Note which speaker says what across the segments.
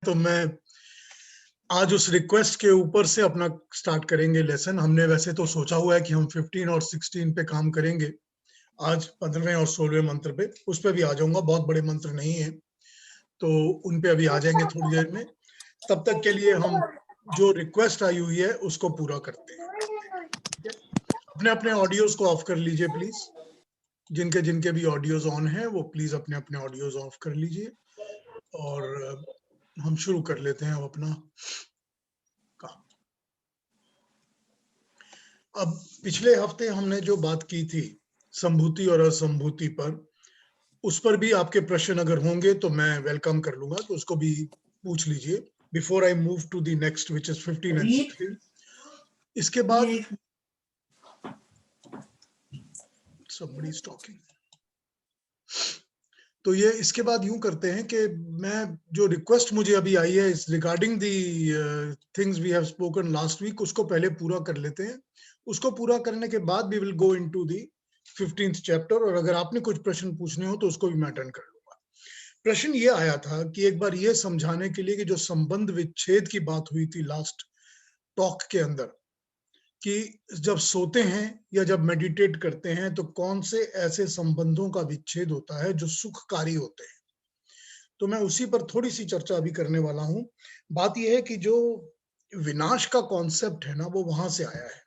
Speaker 1: तो मैं आज उस रिक्वेस्ट के ऊपर से अपना स्टार्ट करेंगे लेसन। हमने वैसे तो सोचा हुआ है कि हम 15 और 16 पे काम करेंगे, आज 15वें और 16वें मंत्र पे। उस पे भी आ जाऊंगा, बहुत बड़े मंत्र नहीं है तो उन पे अभी आ जाएंगे थोड़ी देर में। तब तक के लिए हम जो रिक्वेस्ट आई हुई है उसको पूरा करते हैं। ठीक है, अपने अपने ऑडियोज को ऑफ कर लीजिए प्लीज। जिनके जिनके भी ऑडियोज ऑन है वो प्लीज अपने अपने ऑडियोज ऑफ कर लीजिए और हम शुरू कर लेते हैं अब अपना काम। अब पिछले हफ्ते हमने जो बात की थी संभूति और असंभूति पर, उस पर भी आपके प्रश्न अगर होंगे तो मैं वेलकम कर लूंगा, तो उसको भी पूछ लीजिए before I move to the next which is 15 and 16। इसके बाद somebody is talking। तो ये इसके बाद यूं करते हैं कि मैं जो रिक्वेस्ट मुझे अभी आई है इस regarding the things we have spoken last week, उसको पहले पूरा कर लेते हैं। उसको पूरा करने के बाद we will go into the 15th chapter, और अगर आपने कुछ प्रश्न पूछने हो तो उसको भी मैं अटेंड कर लूंगा। प्रश्न ये आया था कि एक बार ये समझाने के लिए कि जो संबंध विच्छेद की बात हुई थी लास्ट टॉक के अंदर, कि जब सोते हैं या जब मेडिटेट करते हैं तो कौन से ऐसे संबंधों का विच्छेद होता है जो सुखकारी होते हैं। तो मैं उसी पर थोड़ी सी चर्चा अभी करने वाला हूं। बात यह है कि जो विनाश का कॉन्सेप्ट है ना, वो वहां से आया है।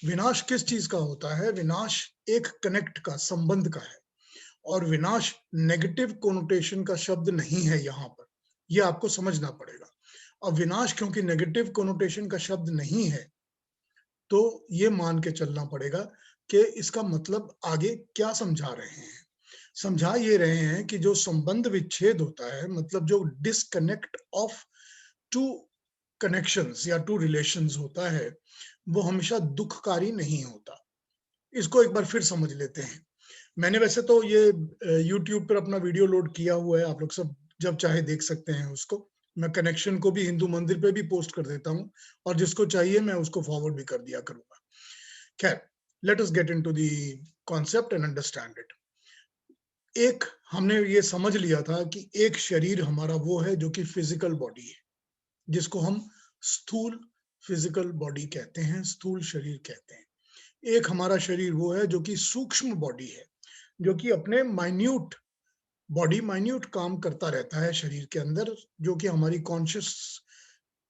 Speaker 1: विनाश किस चीज का होता है? विनाश एक कनेक्ट का, संबंध का है। और विनाश नेगेटिव कोनोटेशन का शब्द नहीं है यहाँ पर, यह आपको समझना पड़ेगा। अब विनाश क्योंकि नेगेटिव कोनोटेशन का शब्द नहीं है, तो ये मान के चलना पड़ेगा कि इसका मतलब आगे क्या समझा रहे हैं। समझा ये रहे हैं कि जो संबंध विच्छेद होता है, मतलब जो डिस्कनेक्ट ऑफ टू कनेक्शंस या टू रिलेशंस होता है, वो हमेशा दुखकारी नहीं होता। इसको एक बार फिर समझ लेते हैं। मैंने वैसे तो ये YouTube पर अपना वीडियो लोड किया हुआ है, आप लोग सब जब चाहे देख सकते हैं उसको। मैं कनेक्शन को भी हिंदू मंदिर पे भी पोस्ट कर देता हूँ, और जिसको चाहिए मैं उसको फॉरवर्ड भी कर दिया करूंगा। खैर, let us get into the concept and understand it. एक हमने ये समझ लिया था कि एक शरीर हमारा वो है जो कि फिजिकल बॉडी है, जिसको हम स्थूल फिजिकल बॉडी कहते हैं, स्थूल शरीर कहते हैं। एक हमारा शरीर वो है जो कि सूक्ष्म बॉडी है, जो कि अपने माइन्यूट बॉडी माइन्यूट काम करता रहता है शरीर के अंदर, जो कि हमारी कॉन्शियस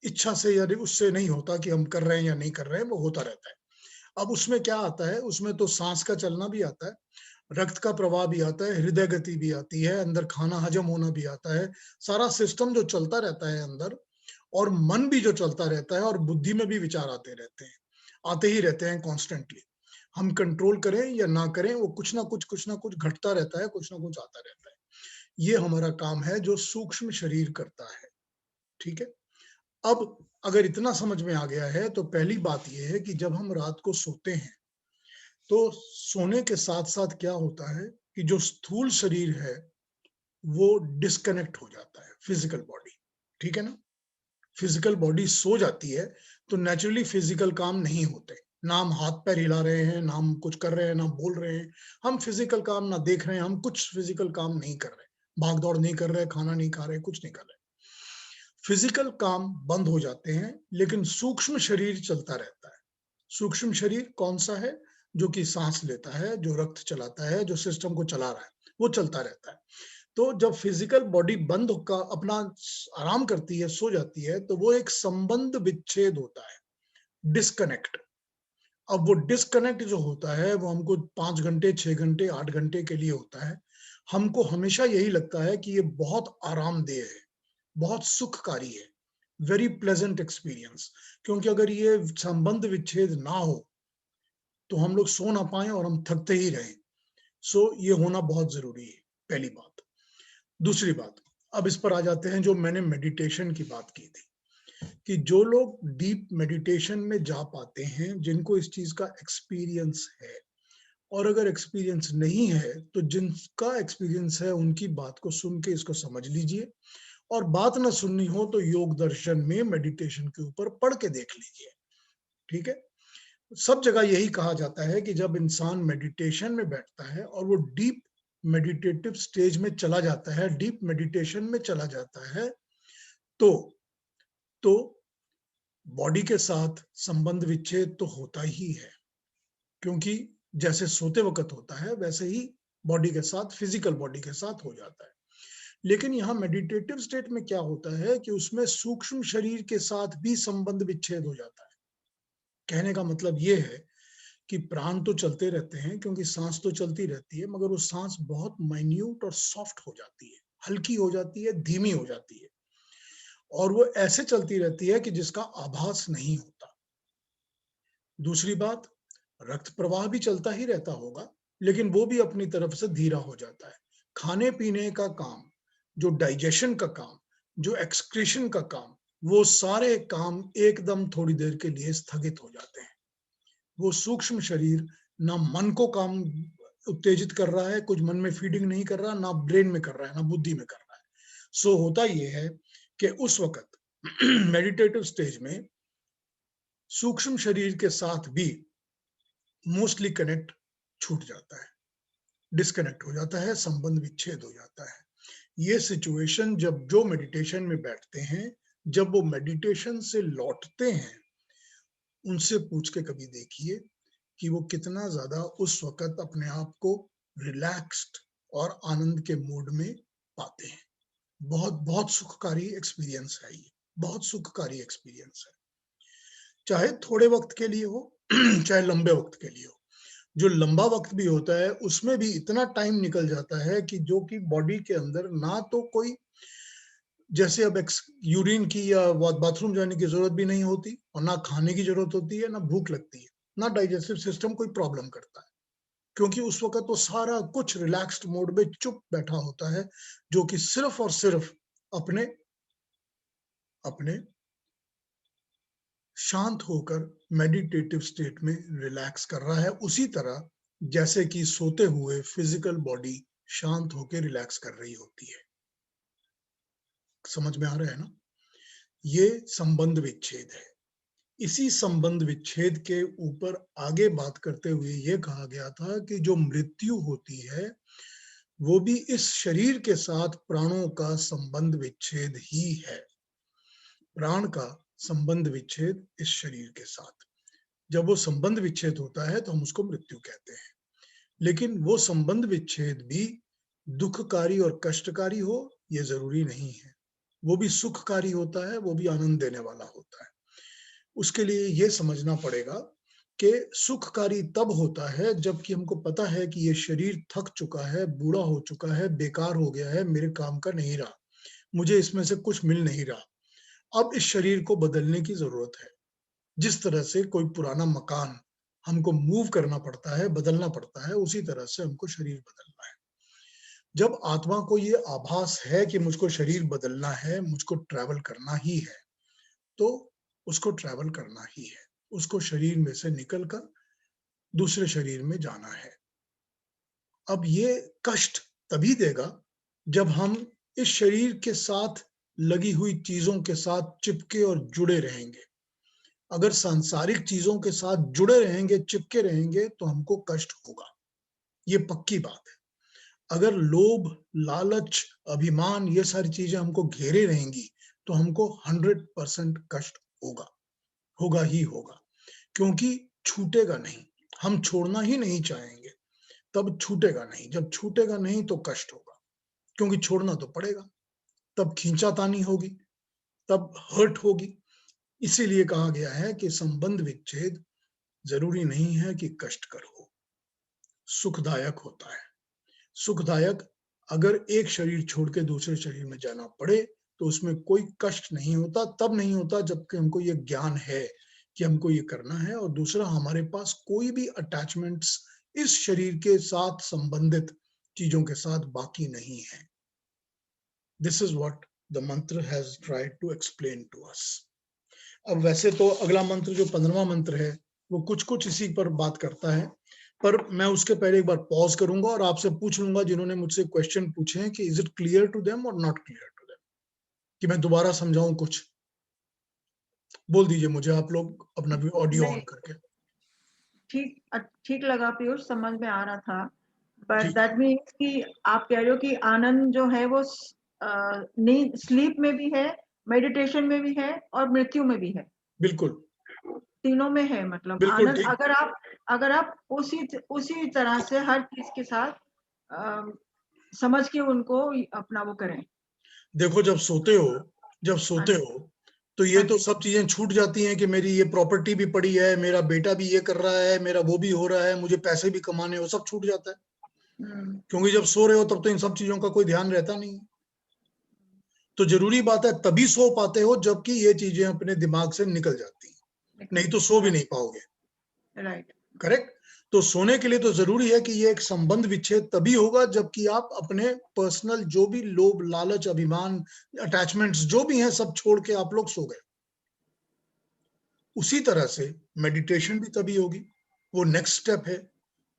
Speaker 1: इच्छा से या उससे नहीं होता कि हम कर रहे हैं या नहीं कर रहे हैं, वो होता रहता है। अब उसमें क्या आता है? उसमें तो सांस का चलना भी आता है, रक्त का प्रवाह भी आता है, हृदय गति भी आती है, अंदर खाना हजम होना भी आता है, सारा सिस्टम जो चलता रहता है अंदर, और मन भी जो चलता रहता है, और बुद्धि में भी विचार आते रहते हैं, आते ही रहते हैं कॉन्स्टेंटली। हम कंट्रोल करें या ना करें, वो कुछ ना कुछ घटता रहता है, कुछ ना कुछ आता रहता है। ये हमारा काम है जो सूक्ष्म शरीर करता है। ठीक है, अब अगर इतना समझ में आ गया है तो पहली बात यह है कि जब हम रात को सोते हैं तो सोने के साथ साथ क्या होता है कि जो स्थूल शरीर है वो डिस्कनेक्ट हो जाता है फिजिकल बॉडी। ठीक है ना, फिजिकल बॉडी सो जाती है तो नेचुरली फिजिकल काम नहीं होते, ना हम हाथ पैर हिला रहे हैं, ना हम कुछ कर रहे हैं, ना बोल रहे हैं, हम फिजिकल काम ना देख रहे हैं, हम कुछ फिजिकल काम नहीं कर रहे, भाग दौड़ नहीं कर रहे, खाना नहीं खा रहे, कुछ नहीं कर रहे, फिजिकल काम बंद हो जाते हैं, लेकिन सूक्ष्म शरीर चलता रहता है। सूक्ष्म शरीर कौन सा है? जो कि सांस लेता है, जो रक्त चलाता है, जो सिस्टम को चला रहा है, वो चलता रहता है। तो जब फिजिकल बॉडी बंद का अपना आराम करती है, सो जाती है, तो वो एक संबंध विच्छेद होता है, डिस्कनेक्ट। अब वो डिस्कनेक्ट जो होता है वो हमको 5 घंटे, 6 घंटे, 8 घंटे के लिए होता है। हमको हमेशा यही लगता है कि ये बहुत आरामदेह है, बहुत सुखकारी है, वेरी प्लेजेंट एक्सपीरियंस। क्योंकि अगर ये संबंध विच्छेद ना हो तो हम लोग सो ना पाए और हम थकते ही रहें। सो ये होना बहुत जरूरी है, पहली बात। दूसरी बात, अब इस पर आ जाते हैं जो मैंने मेडिटेशन की बात की थी, कि जो लोग डीप मेडिटेशन में जा पाते हैं, जिनको इस चीज का एक्सपीरियंस है, और अगर एक्सपीरियंस नहीं है तो जिनका एक्सपीरियंस है उनकी बात को सुन के इसको समझ लीजिए, और बात ना सुननी हो तो योग दर्शन में मेडिटेशन के ऊपर पढ़ के देख लीजिए। ठीक है, सब जगह यही कहा जाता है कि जब इंसान मेडिटेशन में बैठता है और वो डीप मेडिटेटिव स्टेज में चला जाता है, डीप मेडिटेशन में चला जाता है, तो बॉडी के साथ संबंध विच्छेद तो होता ही है, क्योंकि जैसे सोते वक्त होता है वैसे ही बॉडी के साथ, फिजिकल बॉडी के साथ हो जाता है। लेकिन यहाँ मेडिटेटिव स्टेट में क्या होता है कि उसमें सूक्ष्म शरीर के साथ भी संबंध विच्छेद हो जाता है। कहने का मतलब ये है कि प्राण तो चलते रहते हैं, क्योंकि सांस तो चलती रहती है, मगर वो सांस बहुत माइन्यूट और सॉफ्ट हो जाती है, हल्की हो जाती है, धीमी हो जाती है, और वो ऐसे चलती रहती है कि जिसका आभास नहीं होता। दूसरी बात, रक्त प्रवाह भी चलता ही रहता होगा, लेकिन वो भी अपनी तरफ से धीरा हो जाता है। खाने पीने का काम, जो डाइजेशन का काम, जो एक्सक्रीशन का काम, वो सारे काम एकदम थोड़ी देर के लिए स्थगित हो जाते हैं। वो सूक्ष्म शरीर ना मन को काम उत्तेजित कर रहा है, कुछ मन में फीडिंग नहीं कर रहा, ना ब्रेन में कर रहा है, ना बुद्धि में कर रहा है। सो होता ये है कि उस वक्त मेडिटेटिव स्टेज में सूक्ष्म शरीर के साथ भी मोस्टली कनेक्ट छूट जाता है, डिस्कनेक्ट हो जाता है, संबंध विच्छेद हो जाता है। ये सिचुएशन जब जो मेडिटेशन में बैठते हैं, जब वो मेडिटेशन से लौटते हैं, उनसे पूछ के कभी देखिए कि वो कितना ज्यादा उस वक्त अपने आप को रिलैक्स्ड और आनंद के मूड में पाते हैं। बहुत बहुत सुखकारी एक्सपीरियंस है ये, बहुत सुखकारी एक्सपीरियंस है, चाहे थोड़े वक्त के लिए हो चाहे लंबे वक्त के लिए हो। जो लंबा वक्त भी होता है उसमें भी इतना टाइम निकल जाता है कि जो कि बॉडी के अंदर ना तो कोई, जैसे अब यूरिन की या बाथरूम जाने की जरूरत भी नहीं होती, और ना खाने की जरूरत होती है, ना भूख लगती है, ना डाइजेस्टिव सिस्टम कोई प्रॉब्लम करता है, क्योंकि उस वक्त वो सारा कुछ रिलैक्स्ड मोड में चुप बैठा होता है, जो कि सिर्फ और सिर्फ अपने अपने शांत होकर मेडिटेटिव स्टेट में रिलैक्स कर रहा है, उसी तरह जैसे कि सोते हुए फिजिकल बॉडी शांत होकर रिलैक्स कर रही होती है। समझ में आ रहा है ना? ये संबंध विच्छेद है। इसी संबंध विच्छेद के ऊपर आगे बात करते हुए ये कहा गया था कि जो मृत्यु होती है वो भी इस शरीर के साथ प्राणों का संबंध विच्छेद ही है। प्राण का संबंध विच्छेद इस शरीर के साथ, जब वो संबंध विच्छेद होता है तो हम उसको मृत्यु कहते हैं। लेकिन वो संबंध विच्छेद भी दुखकारी और कष्टकारी हो ये जरूरी नहीं है, वो भी सुखकारी होता है, वो भी आनंद देने वाला होता है। उसके लिए ये समझना पड़ेगा कि सुखकारी तब होता है जबकि हमको पता है कि ये शरीर थक चुका है, बूढ़ा हो चुका है, बेकार हो गया है, मेरे काम का नहीं रहा, मुझे इसमें से कुछ मिल नहीं रहा, अब इस शरीर को बदलने की जरूरत है। जिस तरह से कोई पुराना मकान हमको मूव करना पड़ता है, बदलना पड़ता है, उसी तरह से हमको शरीर बदलना है। जब आत्मा को ये आभास है कि मुझको शरीर बदलना है, मुझको ट्रैवल करना ही है, तो उसको ट्रैवल करना ही है, उसको शरीर में से निकलकर दूसरे शरीर में जाना है। अब ये कष्ट तभी देगा जब हम इस शरीर के साथ लगी हुई चीजों के साथ चिपके और जुड़े रहेंगे। अगर सांसारिक चीजों के साथ जुड़े रहेंगे, चिपके रहेंगे, तो हमको कष्ट होगा, ये पक्की बात है। अगर लोभ, लालच, अभिमान ये सारी चीजें हमको घेरे रहेंगी तो हमको 100% कष्ट होगा, होगा ही होगा, क्योंकि छूटेगा नहीं। हम छोड़ना ही नहीं चाहेंगे, तब छूटेगा नहीं, जब छूटेगा नहीं तो कष्ट होगा, क्योंकि छोड़ना तो पड़ेगा, तब खींचातानी होगी, तब हर्ट होगी। इसीलिए कहा गया है कि संबंध विच्छेद जरूरी नहीं है कि कष्टकर हो, सुखदायक होता है। सुखदायक अगर एक शरीर छोड़ के दूसरे शरीर में जाना पड़े तो उसमें कोई कष्ट नहीं होता, तब नहीं होता जबकि हमको ये ज्ञान है कि हमको ये करना है, और दूसरा हमारे पास कोई भी अटैचमेंट्स इस शरीर के साथ संबंधित चीजों के साथ बाकी नहीं है। This is what the mantra has tried to explain to us. अब वैसे तो अगला मंत्र जो 15वां मंत्र है वो कुछ कुछ इसी पर बात करता है, पर मैं उसके पहले एक बार पॉज करूंगा और आपसे पूछ लूंगा जिन्होंने मुझसे क्वेश्चन पूछे हैं कि is it clear to them और नॉट क्लियर टू देम, कि मैं दोबारा समझाऊं कुछ। बोल दीजिए मुझे आप लोग अपना भी ऑडियो ऑन
Speaker 2: नहीं,
Speaker 1: करके।
Speaker 2: ठीक ठीक लगा पीयूष, समझ में आ रहा था। बट
Speaker 1: ठीक है,
Speaker 2: दैट मीन्स कि आप कह रहे हो कि आनंद जो है वो नींद, स्लीप में भी है मेडिटेशन में भी है और मृत्यु में भी है,
Speaker 1: बिल्कुल
Speaker 2: तीनों में है। मतलब
Speaker 1: बिल्कुल
Speaker 2: आनंद,
Speaker 1: ठीक।
Speaker 2: अगर आप उसी तरह से हर चीज के साथ समझ के उनको अपना वो करें।
Speaker 1: देखो जब सोते हो तो ये
Speaker 2: हाँ
Speaker 1: तो
Speaker 2: जी।
Speaker 1: सब चीजें छूट जाती हैं कि मेरी ये प्रॉपर्टी भी पड़ी है, मेरा बेटा भी ये कर रहा है, मेरा वो भी हो रहा है, मुझे पैसे भी कमाने, वो सब छूट जाता है।
Speaker 2: हम्म,
Speaker 1: क्योंकि जब सो रहे हो तब तो इन सब चीजों का कोई ध्यान रहता नहीं है। तो जरूरी बात है तभी सो पाते हो जबकि ये चीजें अपने दिमाग से निकल जाती हैं, नहीं तो सो भी नहीं पाओगे।
Speaker 2: राइट।
Speaker 1: करेक्ट। तो सोने के लिए तो जरूरी है कि ये एक संबंध विच्छेद तभी होगा जबकि आप अपने पर्सनल जो भी लोभ, लालच, अभिमान, अटैचमेंट्स जो भी हैं सब छोड़ के आप लोग सो गए। उसी तरह से मेडिटेशन भी तभी होगी, वो नेक्स्ट स्टेप है,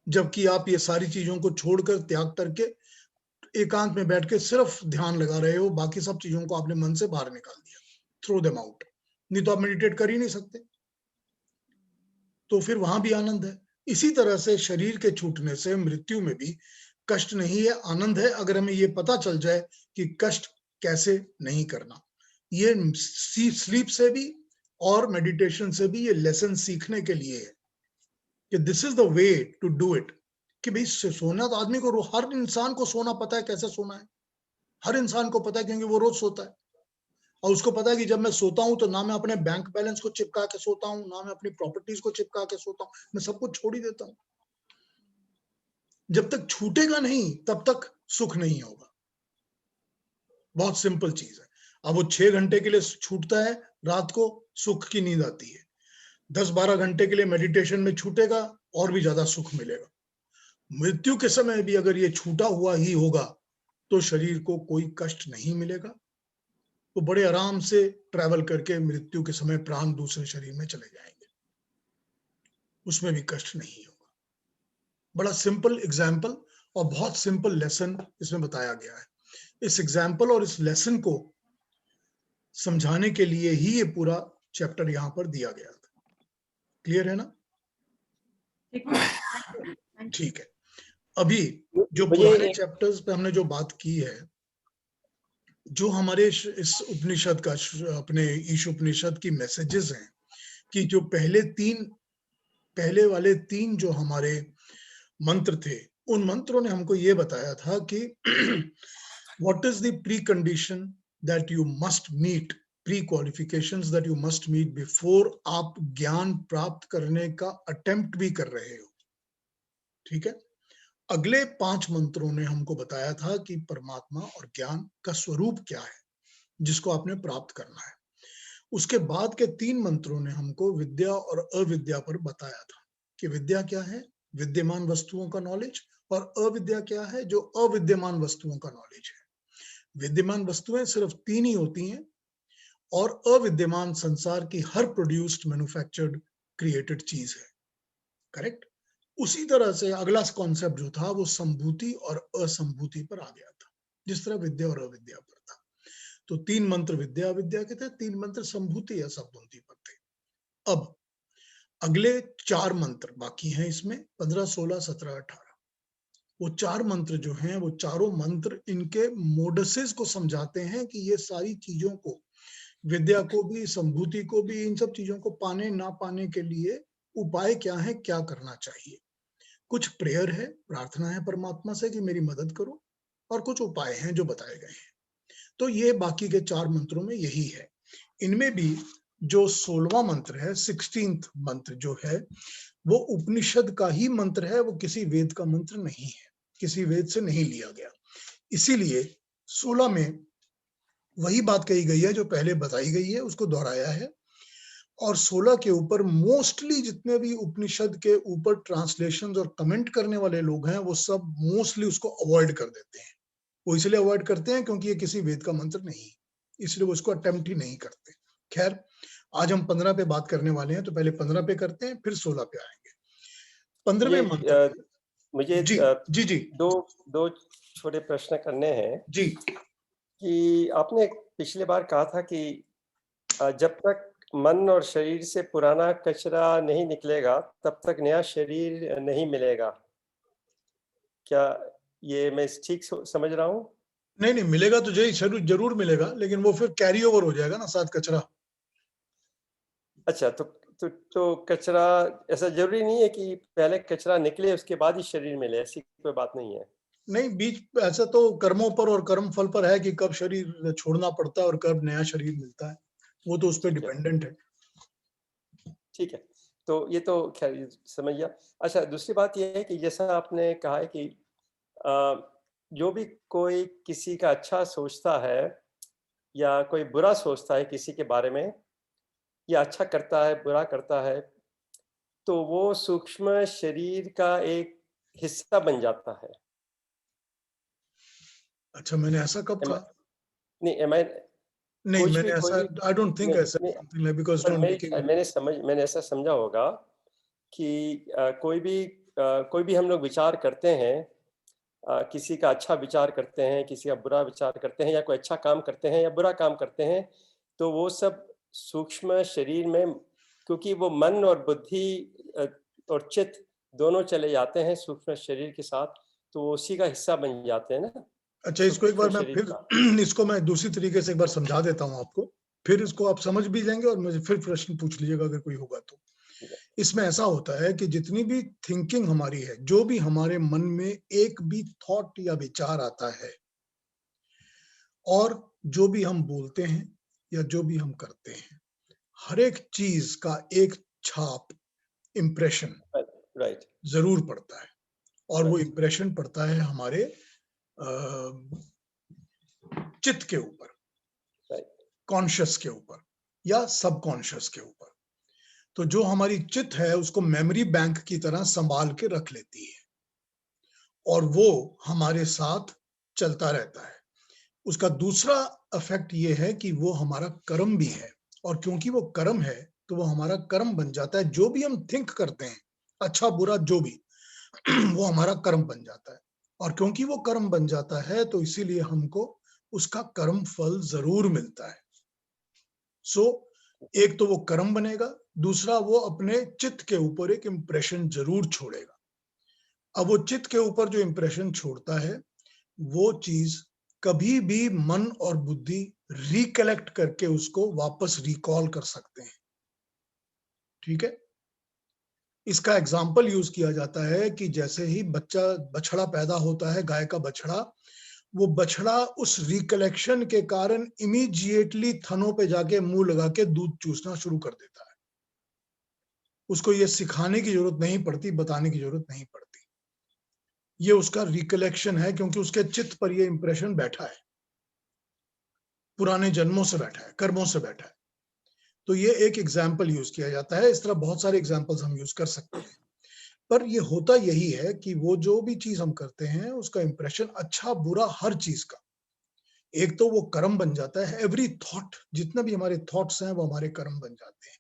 Speaker 1: जबकि आप ये सारी चीजों को छोड़कर, त्याग करके एकांत में बैठ के सिर्फ ध्यान लगा रहे हो, बाकी सब चीजों को आपने मन से बाहर निकाल दिया, थ्रो देम आउट। नहीं तो आप मेडिटेट कर ही नहीं सकते। तो फिर वहां भी आनंद है। इसी तरह से शरीर के छूटने से मृत्यु में भी कष्ट नहीं है, आनंद है, अगर हमें ये पता चल जाए कि कष्ट कैसे नहीं करना। ये स्लीप से भी और मेडिटेशन से भी ये लेसन सीखने के लिए है कि this is the way to do it. कि भाई सोना तो आदमी को, हर इंसान को सोना पता है कैसे सोना है, हर इंसान को पता है क्योंकि वो रोज सोता है। और उसको पता है कि जब मैं सोता हूं तो ना मैं अपने बैंक बैलेंस को चिपका के सोता हूं, ना मैं अपनी प्रॉपर्टीज को चिपका के सोता हूं, मैं सब कुछ छोड़ ही देता हूं। जब तक छूटेगा नहीं तब तक सुख नहीं होगा। बहुत सिंपल चीज है। अब वो 6 घंटे के लिए छूटता है रात को, सुख की नींद आती है। 10-12 घंटे के लिए मेडिटेशन में छूटेगा, और भी ज्यादा सुख मिलेगा। मृत्यु के समय भी अगर ये छूटा हुआ ही होगा तो शरीर को कोई कष्ट नहीं मिलेगा। वो बड़े आराम से ट्रैवल करके मृत्यु के समय प्राण दूसरे शरीर में चले जाएंगे, उसमें भी कष्ट नहीं होगा। बड़ा सिंपल एग्जाम्पल और बहुत सिंपल लेसन इसमें बताया गया है। इस एग्जाम्पल और इस लेसन को समझाने के लिए ही ये पूरा चैप्टर यहाँ पर दिया गया था। क्लियर है ना?
Speaker 2: ठीक है, थैंक यू।
Speaker 1: ठीक है। अभी जो
Speaker 3: मुझे
Speaker 1: पुराने
Speaker 3: एक
Speaker 1: चैप्टर्स पे हमने जो बात की है, जो हमारे इस उपनिषद का, अपने ईश उपनिषद की मैसेजेस हैं, कि जो पहले वाले 3 जो हमारे मंत्र थे, उन मंत्रों ने हमको ये बताया था कि what is the precondition that you must meet, prequalifications that you must meet before आप ज्ञान प्राप्त करने का अटेम्प्ट भी कर रहे हो। ठीक है। अगले 5 मंत्रों ने हमको बताया था कि परमात्मा और ज्ञान का स्वरूप क्या है जिसको आपने प्राप्त करना है। उसके बाद के 3 मंत्रों ने हमको विद्या और अविद्या पर बताया था कि विद्या क्या है, विद्यमान वस्तुओं का नॉलेज, और अविद्या क्या है, जो अविद्यमान वस्तुओं का नॉलेज है। विद्यमान वस्तुएं सिर्फ 3 ही होती हैं, और अविद्यमान संसार की हर प्रोड्यूस्ड, मैन्युफैक्चर्ड, क्रिएटेड चीज है। करेक्ट। उसी तरह से अगला कॉन्सेप्ट जो था वो संभूति और असंभूति पर आ गया था, जिस तरह विद्या और अविद्या पर था। तो 3 मंत्र विद्या अविद्या के थे, 3 मंत्र संभूति या संभूति पर थे। अब अगले 4 मंत्र बाकी हैं इसमें, 15, 16, 17, 18। वो 4 मंत्र जो हैं, वो चारों मंत्र इनके मोडसेस को समझाते हैं कि ये सारी चीजों को, विद्या को भी, संभूति को भी, इन सब चीजों को पाने ना पाने के लिए उपाय क्या है, क्या करना चाहिए। कुछ प्रेयर है, प्रार्थना है परमात्मा से कि मेरी मदद करो, और कुछ उपाय हैं जो बताए गए हैं। तो ये बाकी के 4 मंत्रों में यही है। इनमें भी जो 16वां मंत्र है, 16th मंत्र जो है, वो उपनिषद का ही मंत्र है, वो किसी वेद का मंत्र नहीं है, किसी वेद से नहीं लिया गया। इसीलिए 16 में वही बात कही गई है जो पहले बताई गई है, उसको दोहराया है। और 16 के ऊपर मोस्टली जितने भी उपनिषद के ऊपर ट्रांसलेशन और कमेंट करने वाले लोग हैं, वो सब मोस्टली उसको अवॉइड कर देते हैं। वो इसलिए अवॉइड करते हैं क्योंकि ये किसी वेद का मंत्र नहीं है, इसलिए वो इसको अटेम्प्ट ही नहीं करते। खैर, आज हम 15 पे बात करने वाले हैं, तो पहले 15 पे करते हैं, फिर 16 पे आएंगे। 15वें मंत्र
Speaker 3: मुझे
Speaker 1: जी जी जी
Speaker 3: दो छोटे प्रश्न करने हैं।
Speaker 1: जी
Speaker 3: कि आपने पिछले बार कहा था कि जब तक मन और शरीर से पुराना कचरा नहीं निकलेगा तब तक नया शरीर नहीं मिलेगा। क्या ये मैं ठीक समझ रहा हूँ?
Speaker 1: नहीं नहीं मिलेगा तो जरूर मिलेगा, लेकिन वो फिर कैरी ओवर हो जाएगा ना साथ कचरा।
Speaker 3: अच्छा, तो कचरा ऐसा जरूरी नहीं है कि पहले कचरा निकले उसके बाद ही शरीर मिले, ऐसी कोई बात नहीं है।
Speaker 1: नहीं, बीच ऐसा तो कर्मों पर और कर्म फल पर है कि कब शरीर छोड़ना पड़ता है और कब नया शरीर मिलता है, वो तो उस पर
Speaker 3: ठीक है,
Speaker 1: डिपेंडेंट है।
Speaker 3: ठीक है। तो ये तो खैर समझ गया। अच्छा, दूसरी बात ये है कि जैसा आपने कहा है कि अ, जो भी कोई किसी का अच्छा सोचता है या कोई बुरा सोचता है किसी के बारे में, या अच्छा करता है, बुरा करता है, तो वो सूक्ष्म शरीर का एक हिस्सा बन जाता है।
Speaker 1: अच्छा, मैंने ऐसा कब
Speaker 3: एम
Speaker 1: कहा?
Speaker 3: नहीं, एम आई
Speaker 1: नहीं,
Speaker 3: कुछ भी
Speaker 1: मैंने
Speaker 3: कोई
Speaker 1: ऐसा,
Speaker 3: भी
Speaker 1: आई डोंट थिंक
Speaker 3: नहीं,
Speaker 1: ऐसा
Speaker 3: नहीं,
Speaker 1: समथिंग लाइक, बिकॉज़
Speaker 3: पर
Speaker 1: टू मेकिंग।
Speaker 3: मैंने ऐसा समझा होगा कि कोई भी हम लोग विचार करते हैं, किसी का अच्छा विचार करते हैं, किसी का बुरा विचार करते हैं, या कोई अच्छा काम करते हैं या बुरा काम करते हैं, तो वो सब सूक्ष्म शरीर में, क्योंकि वो मन और बुद्धि और चित्त दोनों चले जाते हैं सूक्ष्म शरीर के साथ, तो वो उसी का हिस्सा बन जाते हैं ना,
Speaker 1: अच्छा, इसको एक
Speaker 3: सूक्ष्म
Speaker 1: बार मैं
Speaker 3: शरीर का।
Speaker 1: फिर इसको मैं दूसरी तरीके से एक बार समझा देता हूँ आपको, फिर इसको आप समझ भी जाएंगे और मुझे फिर प्रश्न पूछ लीजिएगा अगर कोई होगा तो।
Speaker 3: ठीक है।
Speaker 1: इसमें ऐसा होता है कि जितनी भी थिंकिंग हमारी है, जो भी हमारे मन में एक भी थॉट या विचार आता है, और जो भी हम बोलते हैं या जो भी हम करते हैं, हर एक चीज का एक छाप, इम्प्रेशन
Speaker 3: राइट,
Speaker 1: जरूर पड़ता है। और वो
Speaker 3: राइट,
Speaker 1: इम्प्रेशन पड़ता है हमारे चित्त के ऊपर,
Speaker 3: राइट,
Speaker 1: कॉन्शियस के ऊपर या सबकॉन्शियस के ऊपर। तो जो हमारी चित्त है उसको मेमोरी बैंक की तरह संभाल के रख लेती है और वो हमारे साथ चलता रहता है। उसका दूसरा इफेक्ट ये है कि वो हमारा कर्म भी है, और क्योंकि वो कर्म है तो वो हमारा कर्म बन जाता है। जो भी हम थिंक करते हैं, अच्छा बुरा जो भी, वो हमारा कर्म बन जाता है। और क्योंकि वो कर्म बन जाता है तो इसीलिए हमको उसका कर्म फल जरूर मिलता है। सो एक तो वो कर्म बनेगा, दूसरा वो अपने चित्त के ऊपर एक इंप्रेशन जरूर छोड़ेगा। अब वो चित्त के ऊपर जो इंप्रेशन छोड़ता है, वो चीज कभी भी मन और बुद्धि रिकलेक्ट करके उसको वापस रिकॉल कर सकते हैं। ठीक है, इसका एग्जाम्पल यूज किया जाता है कि जैसे ही बछड़ा पैदा होता है, गाय का बछड़ा, वो बछड़ा उस रिकलेक्शन के कारण इमीडिएटली थनों पे जाके मुंह लगा के दूध चूसना शुरू कर देता है। उसको ये सिखाने की जरूरत नहीं पड़ती, बताने की जरूरत नहीं पड़ती। ये उसका रिकलेक्शन है, क्योंकि उसके चित्त पर ये इंप्रेशन बैठा है, पुराने जन्मों से बैठा है, कर्मों से बैठा है। तो ये एक एग्जाम्पल यूज किया जाता है। इस तरह बहुत सारे एग्जाम्पल्स हम यूज कर सकते हैं। पर ये होता यही है कि वो जो भी चीज हम करते हैं उसका इंप्रेशन, अच्छा बुरा हर चीज का, एक तो वो कर्म बन जाता है। एवरी थॉट, जितना भी हमारे थॉट्स हैं वो हमारे कर्म बन जाते हैं।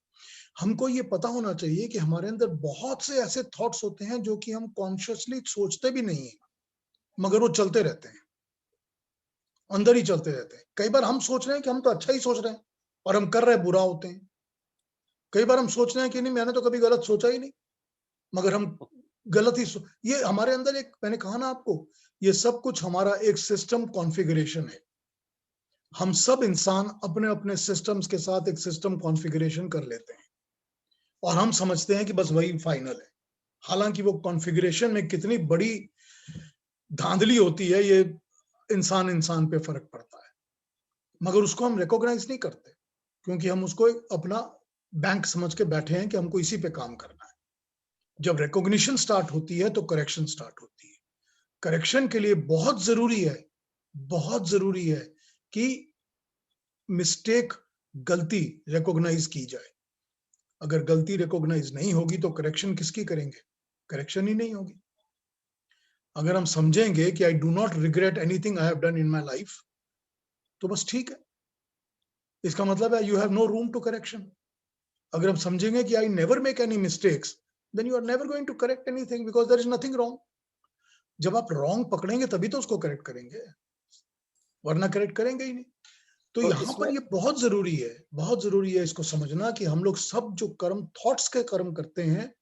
Speaker 1: हमको ये पता होना चाहिए कि हमारे अंदर बहुत से ऐसे थॉट्स होते हैं जो कि हम कॉन्शियसली सोचते भी नहीं है, मगर वो चलते रहते हैं, अंदर ही चलते रहते हैं। कई बार हम सोच रहे हैं कि हम तो अच्छा ही सोच रहे हैं और हम कर रहे बुरा होते हैं। कई बार हम सोच रहे हैं कि नहीं, मैंने तो कभी गलत सोचा ही नहीं, मगर हम गलत ही ये हमारे अंदर एक, मैंने कहा ना आपको, ये सब कुछ हमारा एक सिस्टम कॉन्फ़िगरेशन है। हम सब इंसान अपने अपने सिस्टम्स के साथ एक सिस्टम कॉन्फ़िगरेशन कर लेते हैं और हम समझते हैं कि बस वही फाइनल है। हालांकि वो कॉन्फ़िगरेशन में कितनी बड़ी धांधली होती है, ये इंसान इंसान पे फर्क पड़ता है, मगर उसको हम रिकॉग्नाइज नहीं करते, क्योंकि हम उसको अपना बैंक समझ के बैठे हैं कि हमको इसी पे काम करना है। जब रिकॉग्निशन स्टार्ट होती है तो करेक्शन स्टार्ट होती है। करेक्शन के लिए बहुत जरूरी है कि मिस्टेक, गलती रिकॉग्नाइज की जाए। अगर गलती रिकॉग्नाइज नहीं होगी तो करेक्शन किसकी करेंगे? करेक्शन ही नहीं होगी। अगर हम समझेंगे कि I do not regret anything I have done in my life, तो बस ठीक है। इसका मतलब है you have no room to correction. अगर हम समझेंगे कि I never make any mistakes, then you are never going to correct anything, because there is nothing wrong. जब आप रॉन्ग पकड़ेंगे तभी तो उसको करेक्ट करेंगे, वरना करेक्ट करेंगे ही नहीं। तो
Speaker 3: तो
Speaker 1: यहाँ
Speaker 3: इसमें
Speaker 1: पर ये बहुत जरूरी है इसको समझना कि हम लोग सब जो कर्म, थॉट्स के कर्म करते हैं,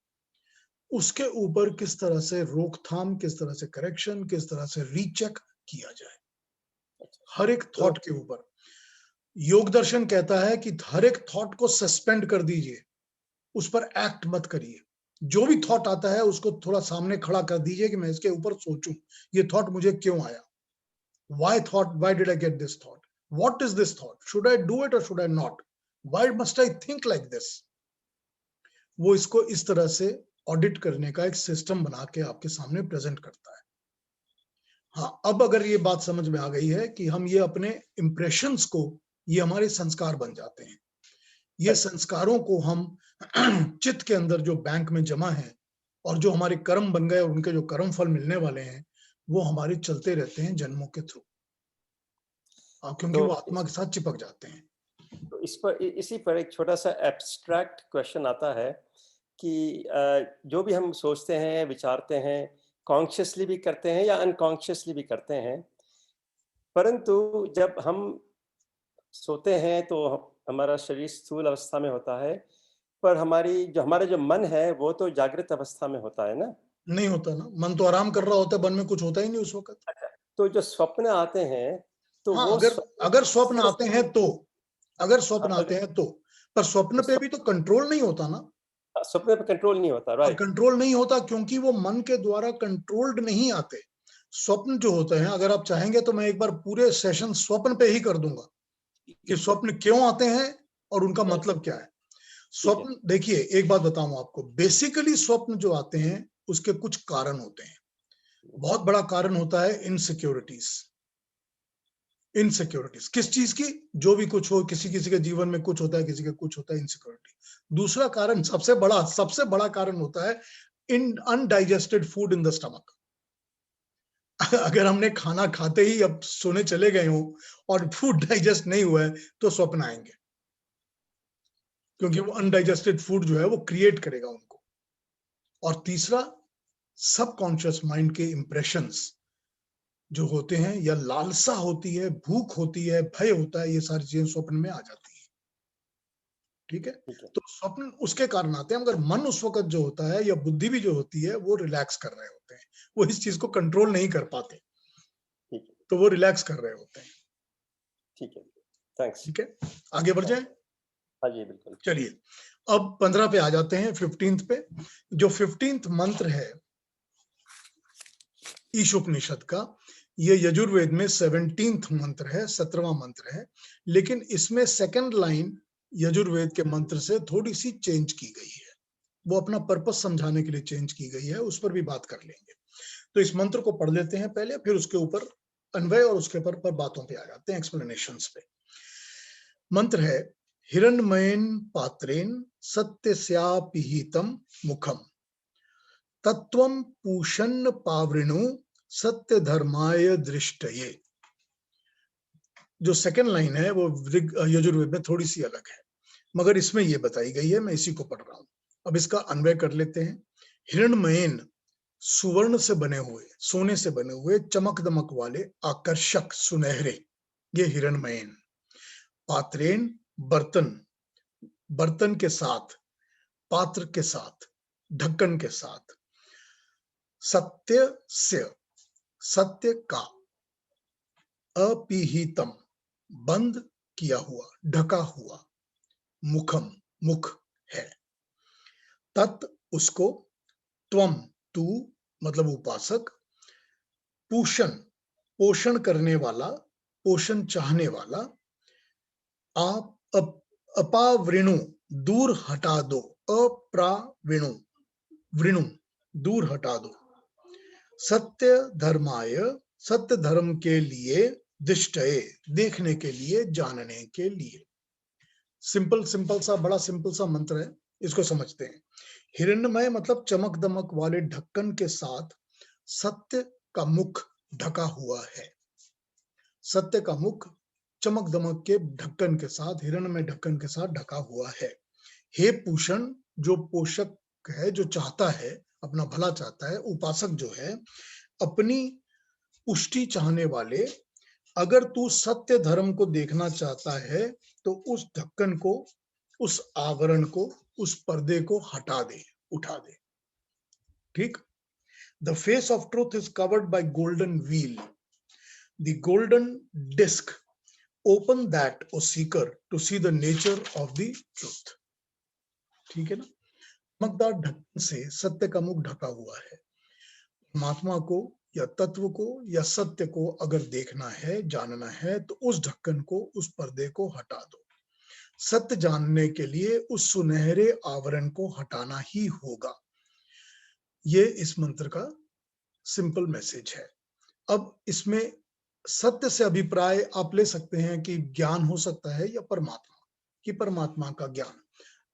Speaker 1: उसके ऊपर किस तरह से रोकथाम, किस तरह से करेक्शन, किस तरह से रीचेक किया जाए। हर एक थॉट के ऊपर। योग दर्शन कहता है कि हर एक थॉट को सस्पेंड कर दीजिए, उस पर एक्ट मत करिए। जो भी थॉट आता है उसको थोड़ा सामने खड़ा कर दीजिए कि मैं इसके ऊपर सोचूं, ये थॉट मुझे क्यों आया, why did I get this thought, what is this thought, should I do it or should I not, why must I think like this। वो इसको इस तरह से ऑडिट करने का एक सिस्टम बना के आपके सामने प्रेजेंट करता है। हाँ, अब अगर ये बात समझ में आ गई है कि हम ये अपने इंप्रेशंस को, ये हमारे संस्कार बन जाते हैं, ये संस्कारों को हम चित्त के अंदर जो बैंक में जमा है और जो हमारे कर्म बन गए और उनके जो कर्म फल मिलने वाले हैं वो हमारे चलते रहते हैं जन्मों के थ्रू, क्योंकि वो आत्मा के साथ चिपक जाते हैं।
Speaker 3: तो इसी पर एक छोटा सा एब्स्ट्रैक्ट क्वेश्चन आता है कि जो भी हम सोचते हैं, विचारते हैं, कॉन्शियसली भी करते हैं या अनकॉन्शियसली भी करते हैं, परंतु जब हम सोते हैं तो हमारा शरीर स्थूल अवस्था में होता है, पर हमारा जो मन है वो तो जागृत अवस्था में होता है ना?
Speaker 1: नहीं होता ना, मन तो आराम कर रहा होता है, मन में कुछ होता ही नहीं उस वक्त।
Speaker 3: अच्छा, तो जो स्वप्न आते हैं तो
Speaker 1: हाँ,
Speaker 3: वो
Speaker 1: अगर स्वप्न आते हैं तो, अगर स्वप्न
Speaker 3: हाँ,
Speaker 1: आते हैं तो, पर स्वप्न पे भी तो कंट्रोल नहीं होता ना।
Speaker 3: स्वप्न पे कंट्रोल नहीं होता, राइट?
Speaker 1: कंट्रोल नहीं होता क्योंकि वो मन के द्वारा कंट्रोल्ड नहीं आते। स्वप्न जो होते हैं, अगर आप चाहेंगे तो मैं एक बार पूरे सेशन स्वप्न पे ही कर दूंगा कि स्वप्न क्यों आते हैं और उनका मतलब क्या है। स्वप्न, देखिए एक बात बताऊं आपको, बेसिकली स्वप्न जो आते हैं उसके कुछ कारण होते हैं। बहुत बड़ा कारण होता है इनसिक्योरिटीज। इनसिक्योरिटीज किस चीज की, जो भी कुछ हो, किसी किसी के जीवन में कुछ होता है, किसी के कुछ होता है, इनसिक्योरिटी। दूसरा कारण, सबसे बड़ा कारण होता है in undigested food in the stomach. अगर हमने खाना खाते ही अब सोने चले गए हो और फूड डाइजेस्ट नहीं हुआ है तो स्वप्न आएंगे, क्योंकि वो अनडाइजेस्टेड फूड जो है वो क्रिएट करेगा उनको। और तीसरा, सबकॉन्शियस माइंड के इंप्रेशंस जो होते हैं, या लालसा होती है, भूख होती है, भय होता है, ये सारी चीजें स्वप्न में आ जाती है। ठीक है, तो स्वप्न उसके कारण आते हैं। मगर मन उस वक्त जो होता है, या बुद्धि भी जो होती है, वो रिलैक्स कर रहे होते हैं, वो इस चीज को कंट्रोल नहीं कर पाते, तो वो रिलैक्स कर रहे होते हैं।
Speaker 3: ठीक है, थैंक्स।
Speaker 1: ठीक है, आगे बढ़ जाए।
Speaker 3: हाँ जी, बिल्कुल।
Speaker 1: चलिए, अब 15 पे आ जाते हैं, 15th पे। जो 15th मंत्र है ईशोपनिषद का, ये यजुर्वेद में 17th मंत्र है, 17वां मंत्र है, लेकिन इसमें सेकंड लाइन यजुर्वेद के मंत्र से थोड़ी सी चेंज की गई है। वो अपना पर्पस समझाने के लिए चेंज की गई है, उस पर भी बात कर लेंगे। तो इस मंत्र को पढ़ लेते हैं पहले, फिर उसके ऊपर अन्वय और उसके पर बातों पे आ जाते हैं, एक्सप्लेनेशंस पे। मंत्र है, हिरण्मयेन पात्रेन सत्यस्यापिहितम मुखम तत्वम पूषन्न पावृणु सत्य धर्माय दृष्टये। जो सेकंड लाइन है वो यजुर्वेद में थोड़ी सी अलग है, मगर इसमें ये बताई गई है, मैं इसी को पढ़ रहा हूं। अब इसका अन्वय कर लेते हैं। हिरण्मयेन, सुवर्ण से बने हुए, सोने से बने हुए, चमक दमक वाले, आकर्षक, सुनहरे, ये हिरण्मयेन। पात्रेन, बर्तन, बर्तन के साथ, पात्र के साथ, ढक्कन के साथ। सत्य से, सत्य का, अपिहितम, बंद किया हुआ, ढका हुआ, मुखम, मुख है। तत्, उसको, त्वम, तू, मतलब उपासक, पूषण, पोषण करने वाला, पोषण चाहने वाला, आप अपावृणु, दूर हटा दो, अप्राविणु, वृणु, दूर हटा दो, सत्य धर्माय, सत्य धर्म के लिए, दिष्टये, देखने के लिए, जानने के लिए। सिंपल सिंपल सा, बड़ा सिंपल सा मंत्र है, इसको समझते हैं। हिरण्मय मतलब चमक दमक वाले ढक्कन के साथ सत्य का मुख ढका हुआ है। सत्य का मुख चमक दमक के ढक्कन के साथ, हिरण्मय ढक्कन के साथ ढका हुआ है। हे पूषण, जो पोषक है, जो चाहता है, अपना भला चाहता है, उपासक जो है, अपनी पुष्टि चाहने वाले, अगर तू सत्य धर्म को देखना चाहता है तो उस ढक्कन को, उस आवरण को, उस पर्दे को हटा दे, उठा दे। ठीक, the face of truth is covered by golden wheel. The golden disc open that O seeker to see the nature of the truth. ठीक है ना, चमकदार ढक्कन से सत्य का मुख ढका हुआ है। परमात्मा को या तत्व को या सत्य को अगर देखना है, जानना है, तो उस ढक्कन को, उस पर्दे को हटा दो। सत्य जानने के लिए उस सुनहरे आवरण को हटाना ही होगा। ये इस मंत्र का सिंपल मैसेज है। अब इसमें सत्य से अभिप्राय आप ले सकते हैं कि ज्ञान हो सकता है या परमात्मा, कि परमात्मा का ज्ञान।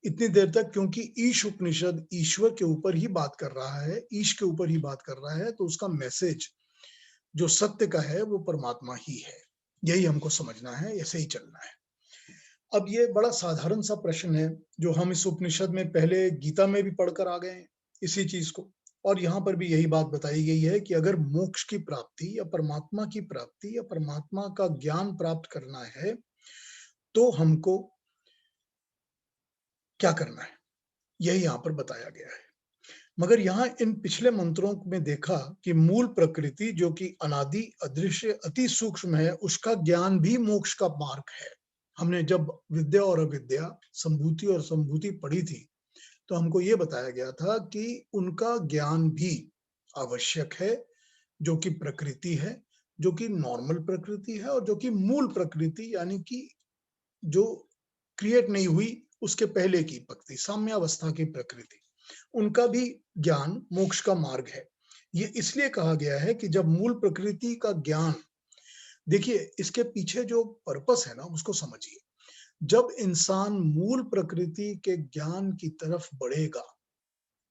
Speaker 1: इतनी देर तक क्योंकि ईश उपनिषद ईश्वर के ऊपर ही बात कर रहा है, ईश के ऊपर ही बात कर रहा है, तो उसका मैसेज जो सत्य का है वो परमात्मा ही है। यही हमको समझना है, ऐसे ही चलना है। अब ये बड़ा साधारण सा प्रश्न है जो हम इस उपनिषद में पहले गीता में भी पढ़कर आ गए हैं इसी चीज को, और यहाँ पर भी यही बात बताई गई है कि अगर मोक्ष की प्राप्ति या परमात्मा की प्राप्ति या परमात्मा का ज्ञान प्राप्त करना है तो हमको क्या करना है, यही यहाँ पर बताया गया है। मगर यहाँ इन पिछले मंत्रों में देखा कि मूल प्रकृति जो कि अनादि, अदृश्य, अति सूक्ष्म है, उसका ज्ञान भी मोक्ष का मार्ग है। हमने जब विद्या और अविद्या, संभूति और संभूति पढ़ी थी तो हमको ये बताया गया था कि उनका ज्ञान भी आवश्यक है, जो कि प्रकृति है, जो कि नॉर्मल प्रकृति है, और जो कि मूल प्रकृति यानी कि जो क्रिएट नहीं हुई उसके पहले की प्रकृति, साम्यावस्था की प्रकृति, उनका भी ज्ञान मोक्ष का मार्ग है। ये इसलिए कहा गया है कि जब मूल प्रकृति का ज्ञान, देखिए इसके पीछे जो पर्पस है ना उसको समझिए। जब इंसान मूल प्रकृति के ज्ञान की तरफ बढ़ेगा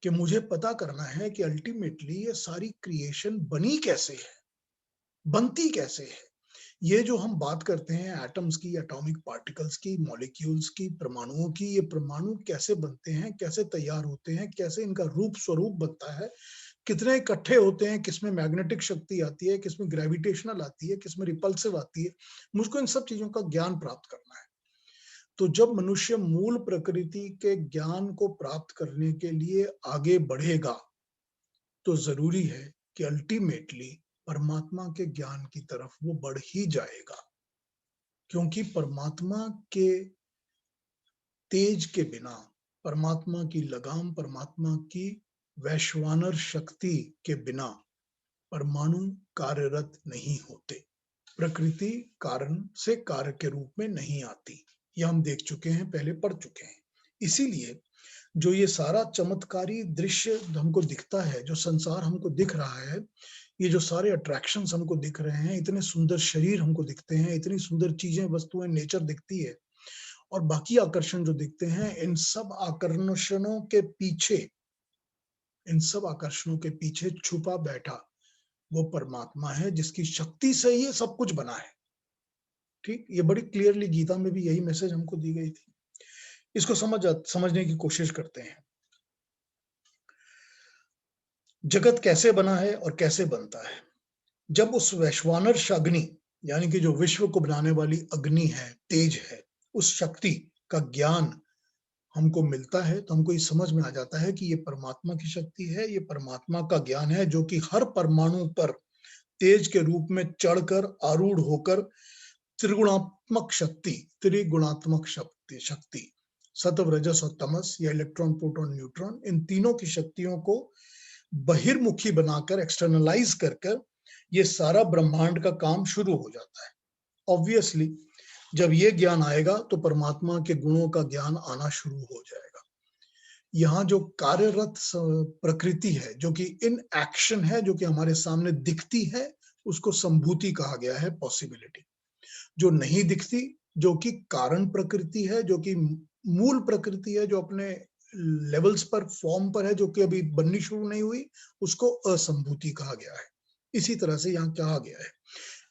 Speaker 1: कि मुझे पता करना है कि अल्टीमेटली ये सारी क्रिएशन बनी कैसे है, बनती कैसे है, ये जो हम बात करते हैं एटम्स की, एटॉमिक पार्टिकल्स की, मॉलिक्यूल्स की, परमाणुओं की, ये परमाणु कैसे बनते हैं, कैसे तैयार होते हैं, कैसे इनका रूप स्वरूप बनता है, कितने इकट्ठे होते हैं, किसमें मैग्नेटिक शक्ति आती है, किसमें ग्रेविटेशनल आती है, किसमें रिपल्सिव आती है, मुझको इन सब चीजों का ज्ञान प्राप्त करना है। तो जब मनुष्य मूल प्रकृति के ज्ञान को प्राप्त करने के लिए आगे बढ़ेगा तो जरूरी है कि अल्टीमेटली परमात्मा के ज्ञान की तरफ वो बढ़ ही जाएगा, क्योंकि परमात्मा के तेज के बिना, परमात्मा की लगाम, परमात्मा की वैश्वानर शक्ति के बिना परमाणु कार्यरत नहीं होते, प्रकृति कारण से कार्य के रूप में नहीं आती। यह हम देख चुके हैं, पहले पढ़ चुके हैं। इसीलिए जो ये सारा चमत्कारी दृश्य हमको दिखता है, जो संसार हमको दिख रहा है, ये जो सारे अट्रैक्शंस हमको दिख रहे हैं, इतने सुंदर शरीर हमको दिखते हैं, इतनी सुंदर चीजें, वस्तुएं, नेचर दिखती है, और बाकी आकर्षण जो दिखते हैं, इन सब आकर्षणों के पीछे, इन सब आकर्षणों के पीछे छुपा बैठा वो परमात्मा है जिसकी शक्ति से ये सब कुछ बना है। ठीक, ये बड़ी क्लियरली गीता में भी यही मैसेज हमको दी गई थी। इसको समझने की कोशिश करते हैं। जगत कैसे बना है और कैसे बनता है। जब उस वैश्वानर अग्नि यानी कि जो विश्व को बनाने वाली अग्नि है, तेज है, उस शक्ति का ज्ञान हमको मिलता है तो हमको ये समझ में आ जाता है कि ये परमात्मा की शक्ति है, ये परमात्मा का ज्ञान है जो कि हर परमाणु पर तेज के रूप में चढ़कर, आरूढ़ होकर त्रिगुणात्मक शक्ति, सत्व, रजस और तमस या इलेक्ट्रॉन, प्रोटॉन, न्यूट्रॉन, इन तीनों की शक्तियों को बहिर्मुखी बनाकर, एक्सटर्नलाइज कर ये सारा ब्रह्मांड का काम शुरू हो जाता है। ऑब्वियसली जब ये ज्ञान आएगा तो परमात्मा के गुणों का ज्ञान आना शुरू हो जाएगा। यहाँ जो कार्यरत प्रकृति है, जो कि इन एक्शन है, जो कि हमारे सामने दिखती है, उसको संभूति कहा गया है, पॉसिबिलिटी। जो नहीं दिखती, जो कि कारण प्रकृति है, जो कि मूल प्रकृति है, जो अपने लेवल्स पर, फॉर्म पर है, जो कि अभी बननी शुरू नहीं हुई, उसको असंभूति कहा गया है। इसी तरह से यहाँ कहा गया है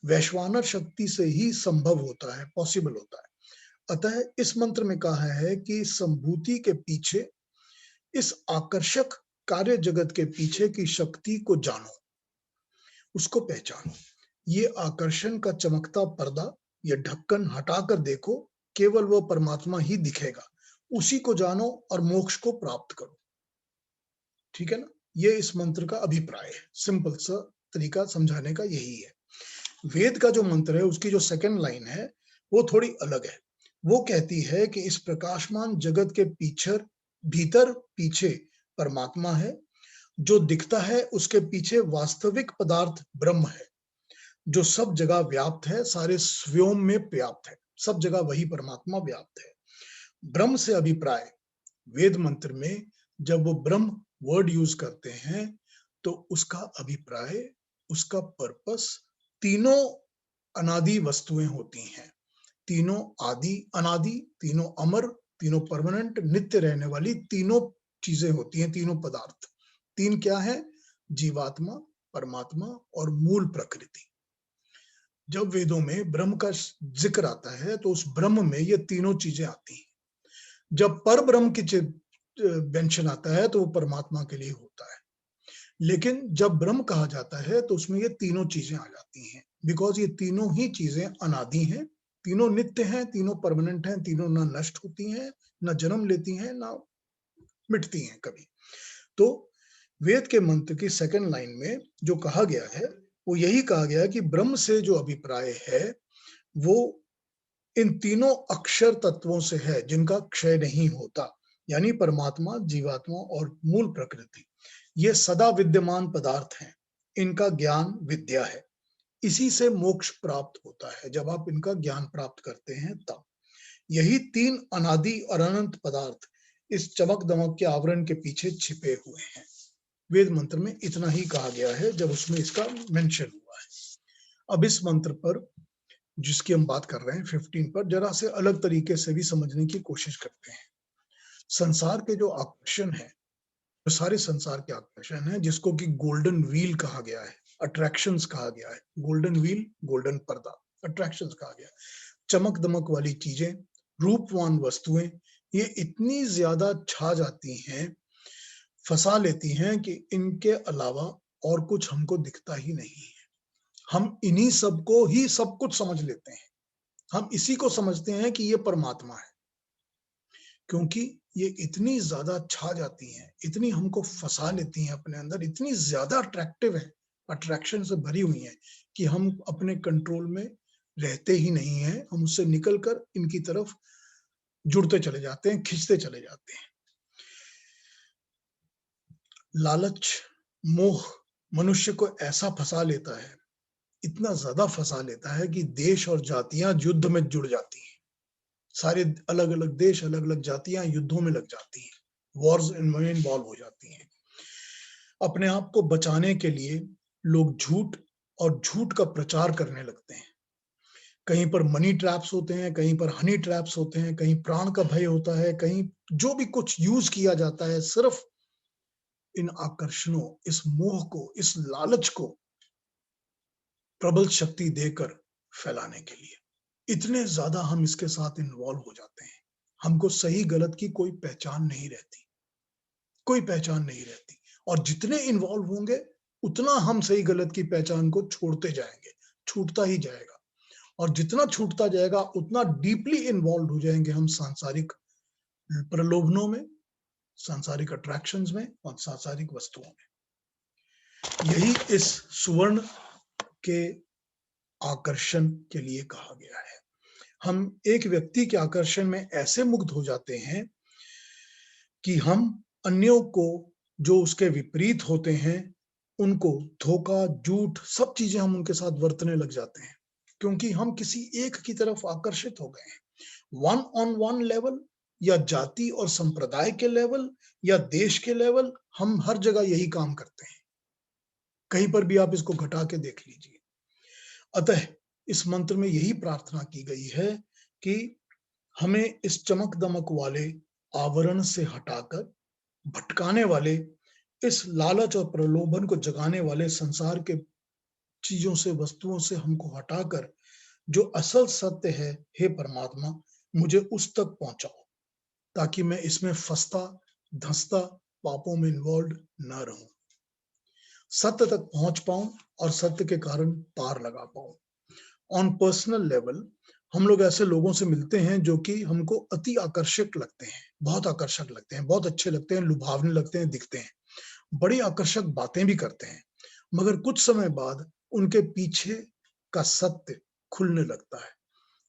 Speaker 1: वैश्वानर शक्ति से ही संभव होता है, पॉसिबल होता है। अतः इस मंत्र में कहा है कि संभूति के पीछे, इस आकर्षक कार्य जगत के पीछे की शक्ति को जानो, उसको पहचानो। ये आकर्षण का चमकता पर्दा, ये ढक्कन हटाकर देखो, केवल वो परमात्मा ही दिखेगा, उसी को जानो और मोक्ष को प्राप्त करो। ठीक है ना, ये इस मंत्र का अभिप्राय है। सिंपल सा तरीका समझाने का यही है। वेद का जो मंत्र है उसकी जो सेकंड लाइन है वो थोड़ी अलग है। वो कहती है कि इस प्रकाशमान जगत के भीतर पीछे परमात्मा है, जो दिखता है उसके पीछे वास्तविक पदार्थ ब्रह्म है, जो सब जगह व्याप्त है, सारे व्योम में व्याप्त है, सब जगह वही परमात्मा व्याप्त है। ब्रह्म से अभिप्राय वेद मंत्र में जब वो ब्रह्म वर्ड यूज करते हैं तो उसका अभिप्राय, उसका पर्पस तीनों अनादि वस्तुएं होती हैं, तीनों आदि अनादि, तीनों अमर, तीनों परमानेंट नित्य रहने वाली तीनों चीजें होती हैं, तीनों पदार्थ। तीन क्या है? जीवात्मा, परमात्मा और मूल प्रकृति। जब वेदों में ब्रह्म का जिक्र आता है तो उस ब्रह्म में ये तीनों चीजें आती हैं। जब पर ब्रह्म की मेंशन आता है तो वो परमात्मा के लिए होता है, लेकिन जब ब्रह्म कहा जाता है तो उसमें ये तीनों चीजें आ जाती हैं, बिकॉज ये तीनों ही चीजें अनादि हैं, तीनों नित्य हैं, तीनों परमानेंट हैं, तीनों ना नष्ट होती हैं, ना जन्म लेती हैं, ना मिटती हैं कभी। तो वेद के मंत्र की सेकंड लाइन में जो कहा गया है वो यही कहा गया है कि ब्रह्म से जो अभिप्राय है वो इन तीनों अक्षर तत्वों से है जिनका क्षय नहीं होता, यानी परमात्मा, जीवात्मा और मूल प्रकृति। ये सदा विद्यमान पदार्थ हैं, इनका ज्ञान विद्या है, इसी से मोक्ष प्राप्त होता है। जब आप इनका ज्ञान प्राप्त करते हैं तब यही तीन अनादि और अनंत पदार्थ इस चमक दमक के आवरण के पीछे छिपे हुए हैं। वेद मंत्र में इतना ही कहा गया है जब उसमें इसका मेंशन हुआ है। अब इस मंत्र पर जिसकी हम बात कर रहे हैं 15 पर जरा से अलग तरीके से भी समझने की कोशिश करते हैं। संसार के जो आकर्षण है, जो सारे संसार के आकर्षण है, जिसको कि गोल्डन व्हील कहा गया है, अट्रैक्शंस कहा गया है, गोल्डन व्हील, गोल्डन पर्दा, अट्रैक्शंस कहा गया है। चमक दमक वाली चीजें, रूपवान वस्तुएं, ये इतनी ज्यादा छा जाती हैं, फंसा लेती हैं कि इनके अलावा और कुछ हमको दिखता ही नहीं है। हम इन्हीं सबको ही सब कुछ समझ लेते हैं, हम इसी को समझते हैं कि ये परमात्मा है, क्योंकि ये इतनी ज्यादा छा जाती हैं, इतनी हमको फंसा लेती हैं अपने अंदर, इतनी ज्यादा अट्रैक्टिव है, अट्रैक्शन से भरी हुई हैं कि हम अपने कंट्रोल में रहते ही नहीं हैं, हम उससे निकलकर इनकी तरफ जुड़ते चले जाते हैं, खिंचते चले जाते हैं। लालच, मोह मनुष्य को ऐसा फंसा लेता है, इतना ज्यादा फंसा लेता है कि देश और जातियां युद्ध में जुड़ जाती हैं। सारे अलग अलग देश, अलग अलग जातियां युद्धों में लग जाती हैं, वॉर्स इनमें इन्वॉल्व हो जाती हैं। अपने आप को बचाने के लिए लोग झूठ और झूठ का प्रचार करने लगते हैं। कहीं पर मनी ट्रैप्स होते हैं, कहीं पर हनी ट्रैप्स होते हैं, कहीं प्राण का भय होता है, कहीं जो भी कुछ यूज किया जाता है सिर्फ इन आकर्षणों, इस मोह को, इस लालच को प्रबल शक्ति देकर फैलाने के लिए। इतने ज्यादा हम इसके साथ इन्वॉल्व हो जाते हैं, हमको सही गलत की कोई पहचान नहीं रहती, कोई पहचान नहीं रहती। और जितने इन्वॉल्व होंगे उतना हम सही गलत की पहचान को छोड़ते जाएंगे, छूटता ही जाएगा। और जितना छूटता जाएगा उतना डीपली इन्वॉल्व हो जाएंगे हम सांसारिक प्रलोभनों में, सांसारिक अट्रैक्शंस में और सांसारिक वस्तुओं में। यही इस सुवर्ण के आकर्षण के लिए कहा गया है। हम एक व्यक्ति के आकर्षण में ऐसे मुग्ध हो जाते हैं कि हम अन्यों को, जो उसके विपरीत होते हैं, उनको धोखा, झूठ, सब चीजें हम उनके साथ वर्तने लग जाते हैं, क्योंकि हम किसी एक की तरफ आकर्षित हो गए हैं। वन ऑन वन लेवल या जाति और संप्रदाय के लेवल या देश के लेवल, हम हर जगह यही काम करते हैं। कहीं पर भी आप इसको घटा के देख लीजिए। अतः इस मंत्र में यही प्रार्थना की गई है कि हमें इस चमक दमक वाले आवरण से हटाकर, भटकाने वाले, इस लालच और प्रलोभन को जगाने वाले संसार के चीजों से, वस्तुओं से हमको हटाकर जो असल सत्य है, हे परमात्मा मुझे उस तक पहुंचाओ, ताकि मैं इसमें फंसता धंसता पापों में इन्वॉल्व न रहूं, सत्य तक पहुंच पाऊं और सत्य के कारण पार लगा पाऊं। ऑन पर्सनल लेवल हम लोग ऐसे लोगों से मिलते हैं जो कि हमको अति आकर्षक लगते हैं, बहुत आकर्षक लगते हैं, बहुत अच्छे लगते हैं, लुभावने लगते हैं, दिखते हैं, बड़ी आकर्षक बातें भी करते हैं, मगर कुछ समय बाद उनके पीछे का सत्य खुलने लगता है।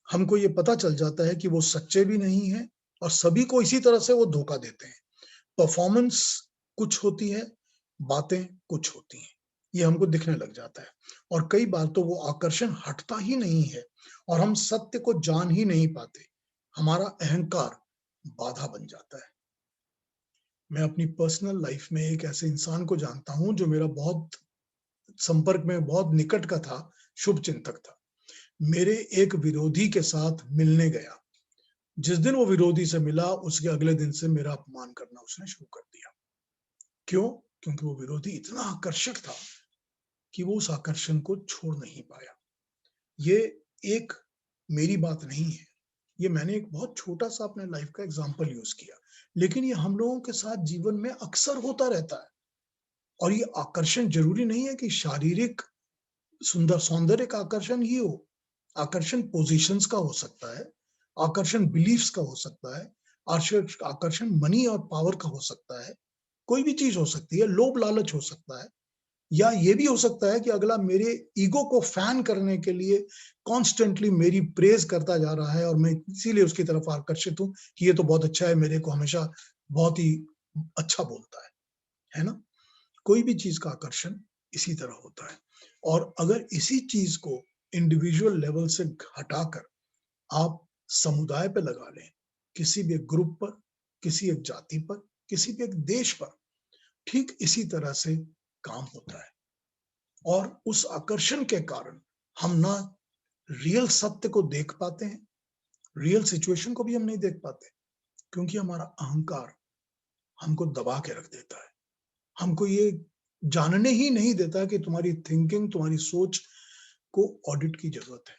Speaker 1: हमको ये पता चल जाता है कि वो सच्चे भी नहीं है और सभी को इसी तरह से वो धोखा देते हैं। परफॉर्मेंस कुछ होती है, बातें कुछ होती हैं, ये हमको दिखने लग जाता है और कई बार तो वो आकर्षण हटता ही नहीं है और हम सत्य को जान ही नहीं पाते। हमारा अहंकार बाधा बन जाता है। मैं अपनी पर्सनल लाइफ में एक ऐसे इंसान को जानता हूं जो मेरा बहुत संपर्क में बहुत निकट का था, शुभ चिंतक था। मेरे एक विरोधी के साथ मिलने गया। जिस दिन वो विरोधी से मिला, उसके अगले दिन से मेरा अपमान करना उसने शुरू कर दिया। क्यों? क्योंकि वो विरोधी इतना आकर्षक था कि वो उस आकर्षण को छोड़ नहीं पाया। ये एक मेरी बात नहीं है, ये मैंने एक बहुत छोटा सा अपने लाइफ का एग्जाम्पल यूज किया, लेकिन ये हम लोगों के साथ जीवन में अक्सर होता रहता है। और ये आकर्षण जरूरी नहीं है कि शारीरिक सौंदर्य का आकर्षण ही हो। आकर्षण पोजीशंस का हो सकता है, आकर्षण बिलीफ्स का हो सकता है, आकर्षण मनी और पावर का हो सकता है, कोई भी चीज हो सकती है, लोभ लालच हो सकता है, या ये भी हो सकता है कि अगला मेरे ईगो को फैन करने के लिए कॉन्स्टेंटली मेरी प्रेज करता जा रहा है और मैं इसीलिए उसकी तरफ आकर्षित हूं कि ये तो बहुत अच्छा है, मेरे को हमेशा बहुत ही अच्छा बोलता है ना? कोई भी चीज का आकर्षण इसी तरह होता है। और अगर इसी चीज को इंडिविजुअल लेवल से हटाकर आप समुदाय पे लगा लें, किसी भी एक ग्रुप पर, किसी एक जाति पर, किसी भी एक देश पर, ठीक इसी तरह से काम होता है। और उस आकर्षण के कारण हम ना रियल सत्य को देख पाते हैं, रियल सिचुएशन को भी हम नहीं देख पाते, क्योंकि हमारा अहंकार हमको दबा के रख देता है। हमको ये जानने ही नहीं देता कि तुम्हारी थिंकिंग, तुम्हारी सोच को ऑडिट की जरूरत है,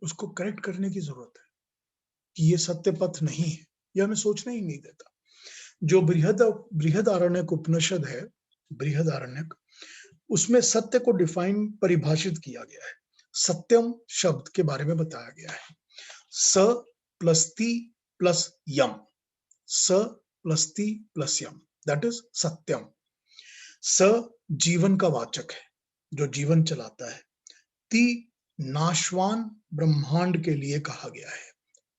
Speaker 1: उसको करेक्ट करने की जरूरत है कि ये सत्य पथ नहीं है। यह हमें सोचने ही नहीं देता। जो बृहदारण्यक उपनिषद है, बृहदारण्यक, उसमें सत्य को डिफाइन, परिभाषित किया गया है। सत्यम शब्द के बारे में बताया गया है। स प्लस ती प्लस यम, स प्लस ती प्लस यम, दैट इज सत्यम। स जीवन का वाचक है, जो जीवन चलाता है। ती नाशवान ब्रह्मांड के लिए कहा गया है।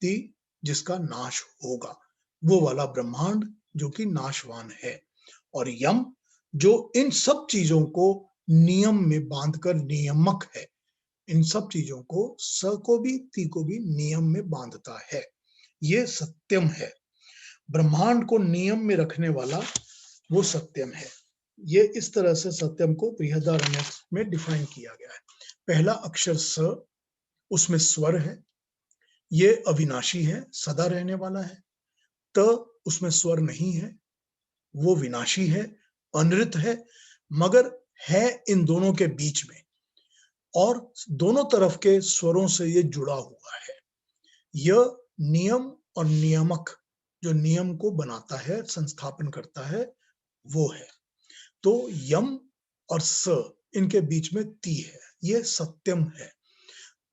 Speaker 1: ती जिसका नाश होगा, वो वाला ब्रह्मांड जो कि नाशवान है। और यम जो इन सब चीजों को नियम में बांधकर नियमक है। इन सब चीजों को, स को भी ती को भी नियम में बांधता है। ये सत्यम है। ब्रह्मांड को नियम में रखने वाला वो सत्यम है। ये इस तरह से सत्यम को बृहदारण्यक में डिफाइन किया गया है। पहला अक्षर स, उसमें स्वर है, ये अविनाशी है, सदा रहने वाला है। त उसमें स्वर नहीं है, वो विनाशी है, अनृत है, मगर है इन दोनों के बीच में और दोनों तरफ के स्वरों से ये जुड़ा हुआ है। यह नियम और नियामक, जो नियम को बनाता है, संस्थापन करता है, वो है। तो यम और स, इनके बीच में ती है, ये सत्यम है।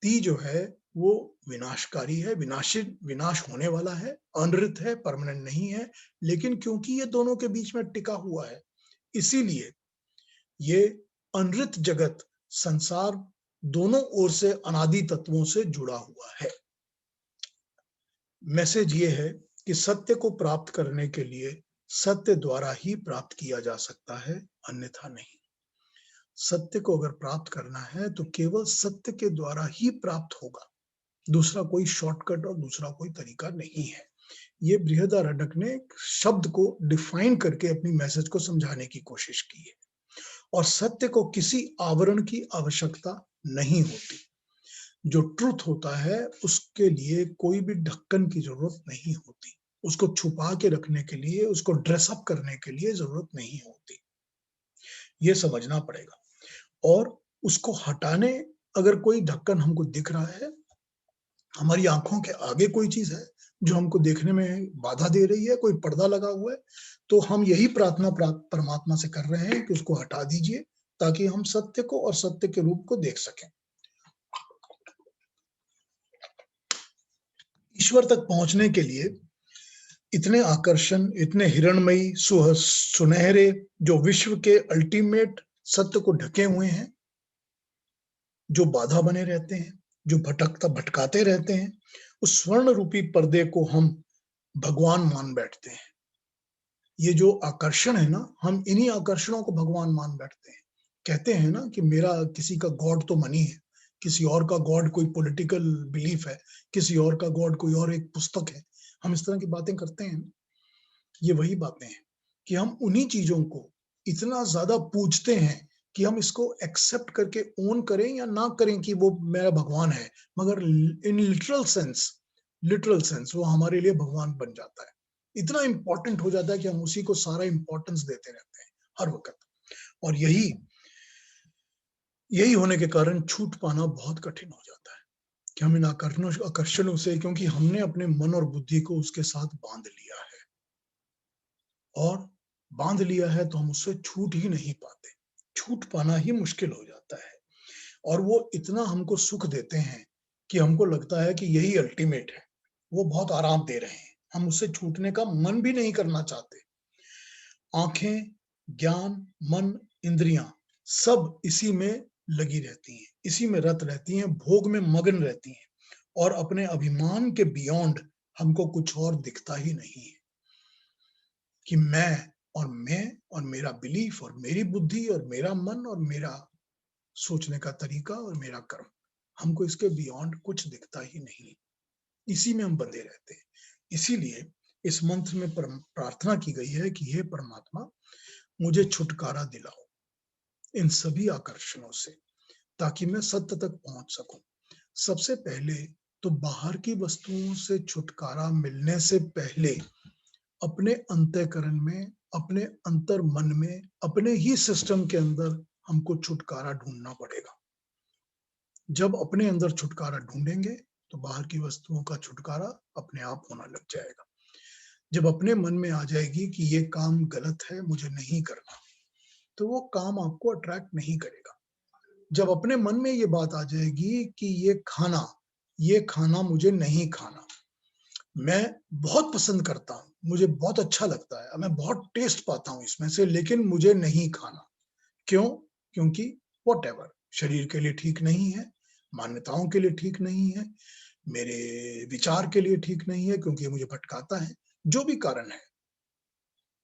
Speaker 1: ती जो है वो विनाशकारी है, विनाश होने वाला है, अनृत है, परमानेंट नहीं है, लेकिन क्योंकि ये दोनों के बीच में टिका हुआ है, इसीलिए ये अनृत जगत, संसार दोनों ओर से अनादि तत्वों से जुड़ा हुआ है। मैसेज ये है कि सत्य को प्राप्त करने के लिए सत्य द्वारा ही प्राप्त किया जा सकता है, अन्यथा नहीं। सत्य को अगर प्राप्त करना है तो केवल सत्य के द्वारा ही प्राप्त होगा, दूसरा कोई शॉर्टकट और दूसरा कोई तरीका नहीं है। ये बृहदारण्यक ने शब्द को डिफाइन करके अपनी मैसेज को समझाने की कोशिश की है। और सत्य को किसी आवरण की आवश्यकता नहीं होती। जो ट्रुथ होता है उसके लिए कोई भी ढक्कन की जरूरत नहीं होती, उसको छुपा के रखने के लिए, उसको ड्रेसअप करने के लिए जरूरत नहीं होती। ये समझना पड़ेगा। और उसको हटाने, अगर कोई ढक्कन हमको दिख रहा है, हमारी आंखों के आगे कोई चीज है जो हमको देखने में बाधा दे रही है, कोई पर्दा लगा हुआ है, तो हम यही प्रार्थना परमात्मा से कर रहे हैं कि उसको हटा दीजिए, ताकि हम सत्य को और सत्य के रूप को देख सकें। ईश्वर तक पहुंचने के लिए इतने आकर्षण, इतने हिरणमयी, सुनहरे, जो विश्व के अल्टीमेट सत्य को ढके हुए हैं, जो बाधा बने रहते हैं, जो भटकाते रहते हैं, उस स्वर्ण रूपी पर्दे को हम भगवान मान बैठते हैं। ये जो आकर्षण है ना, हम इन्हीं आकर्षणों को भगवान मान बैठते हैं। कहते हैं ना कि मेरा किसी का गॉड तो मनी है, किसी और का गॉड कोई पॉलिटिकल बिलीफ है, किसी और का गॉड कोई और एक पुस्तक है। हम इस तरह की बातें करते हैं ना, ये वही बातें हैं कि हम उन्हीं चीजों को इतना ज्यादा पूजते हैं कि हम इसको एक्सेप्ट करके ओन करें या ना करें कि वो मेरा भगवान है, मगर इन लिटरल सेंस वो हमारे लिए भगवान बन जाता है। इतना इंपॉर्टेंट हो जाता है कि हम उसी को सारा इंपॉर्टेंस देते रहते हैं हर वक्त। और यही होने के कारण छूट पाना बहुत कठिन हो जाता है कि हम इन आकर्षणों से, क्योंकि हमने अपने मन और बुद्धि को उसके साथ बांध लिया है, और बांध लिया है तो हम उससे छूट ही नहीं पाते। छूट पाना ही मुश्किल हो जाता है, और वो इतना हमको सुख देते हैं कि हमको लगता है कि यही अल्टीमेट है। वो बहुत आराम दे रहे हैं, हम उससे छूटने का मन भी नहीं करना चाहते। आंखें, ज्ञान, मन, इंद्रियां सब इसी में लगी रहती हैं, इसी में रत रहती हैं, भोग में मगन रहती हैं, और अपने अभिमान के बियॉन्ड हमको कुछ और दिखता ही नहीं है कि मैं और मेरा बिलीफ और मेरी बुद्धि और मेरा मन और मेरा सोचने का तरीका और मेरा कर्म, हमको इसके बियॉन्ड कुछ दिखता ही नहीं। इसी में हम बंधे रहते हैं। इसीलिए इस मंत्र में प्रार्थना की गई है कि हे परमात्मा, मुझे छुटकारा दिलाओ इन सभी आकर्षणों से, ताकि मैं सत्य तक पहुंच सकूं। सबसे पहले तो बाहर की वस्तुओं से छुटकारा मिलने से पहले अपने अंतःकरण में, अपने अंतर मन में, अपने ही सिस्टम के अंदर हमको छुटकारा ढूंढना पड़ेगा। जब अपने अंदर छुटकारा ढूंढेंगे तो बाहर की वस्तुओं का छुटकारा अपने आप होना लग जाएगा। जब अपने मन में आ जाएगी कि ये काम गलत है, मुझे नहीं करना, तो वो काम आपको अट्रैक्ट नहीं करेगा। जब अपने मन में ये बात आ जाएगी कि ये खाना मुझे नहीं खाना, मैं बहुत पसंद करता हूँ, मुझे बहुत अच्छा लगता है, मैं बहुत टेस्ट पाता हूँ इसमें से, लेकिन मुझे नहीं खाना। क्यों? क्योंकि व्हाटएवर, शरीर के लिए ठीक नहीं है, मान्यताओं के लिए ठीक नहीं है, मेरे विचार के लिए ठीक नहीं है, क्योंकि ये मुझे भटकाता है, जो भी कारण है,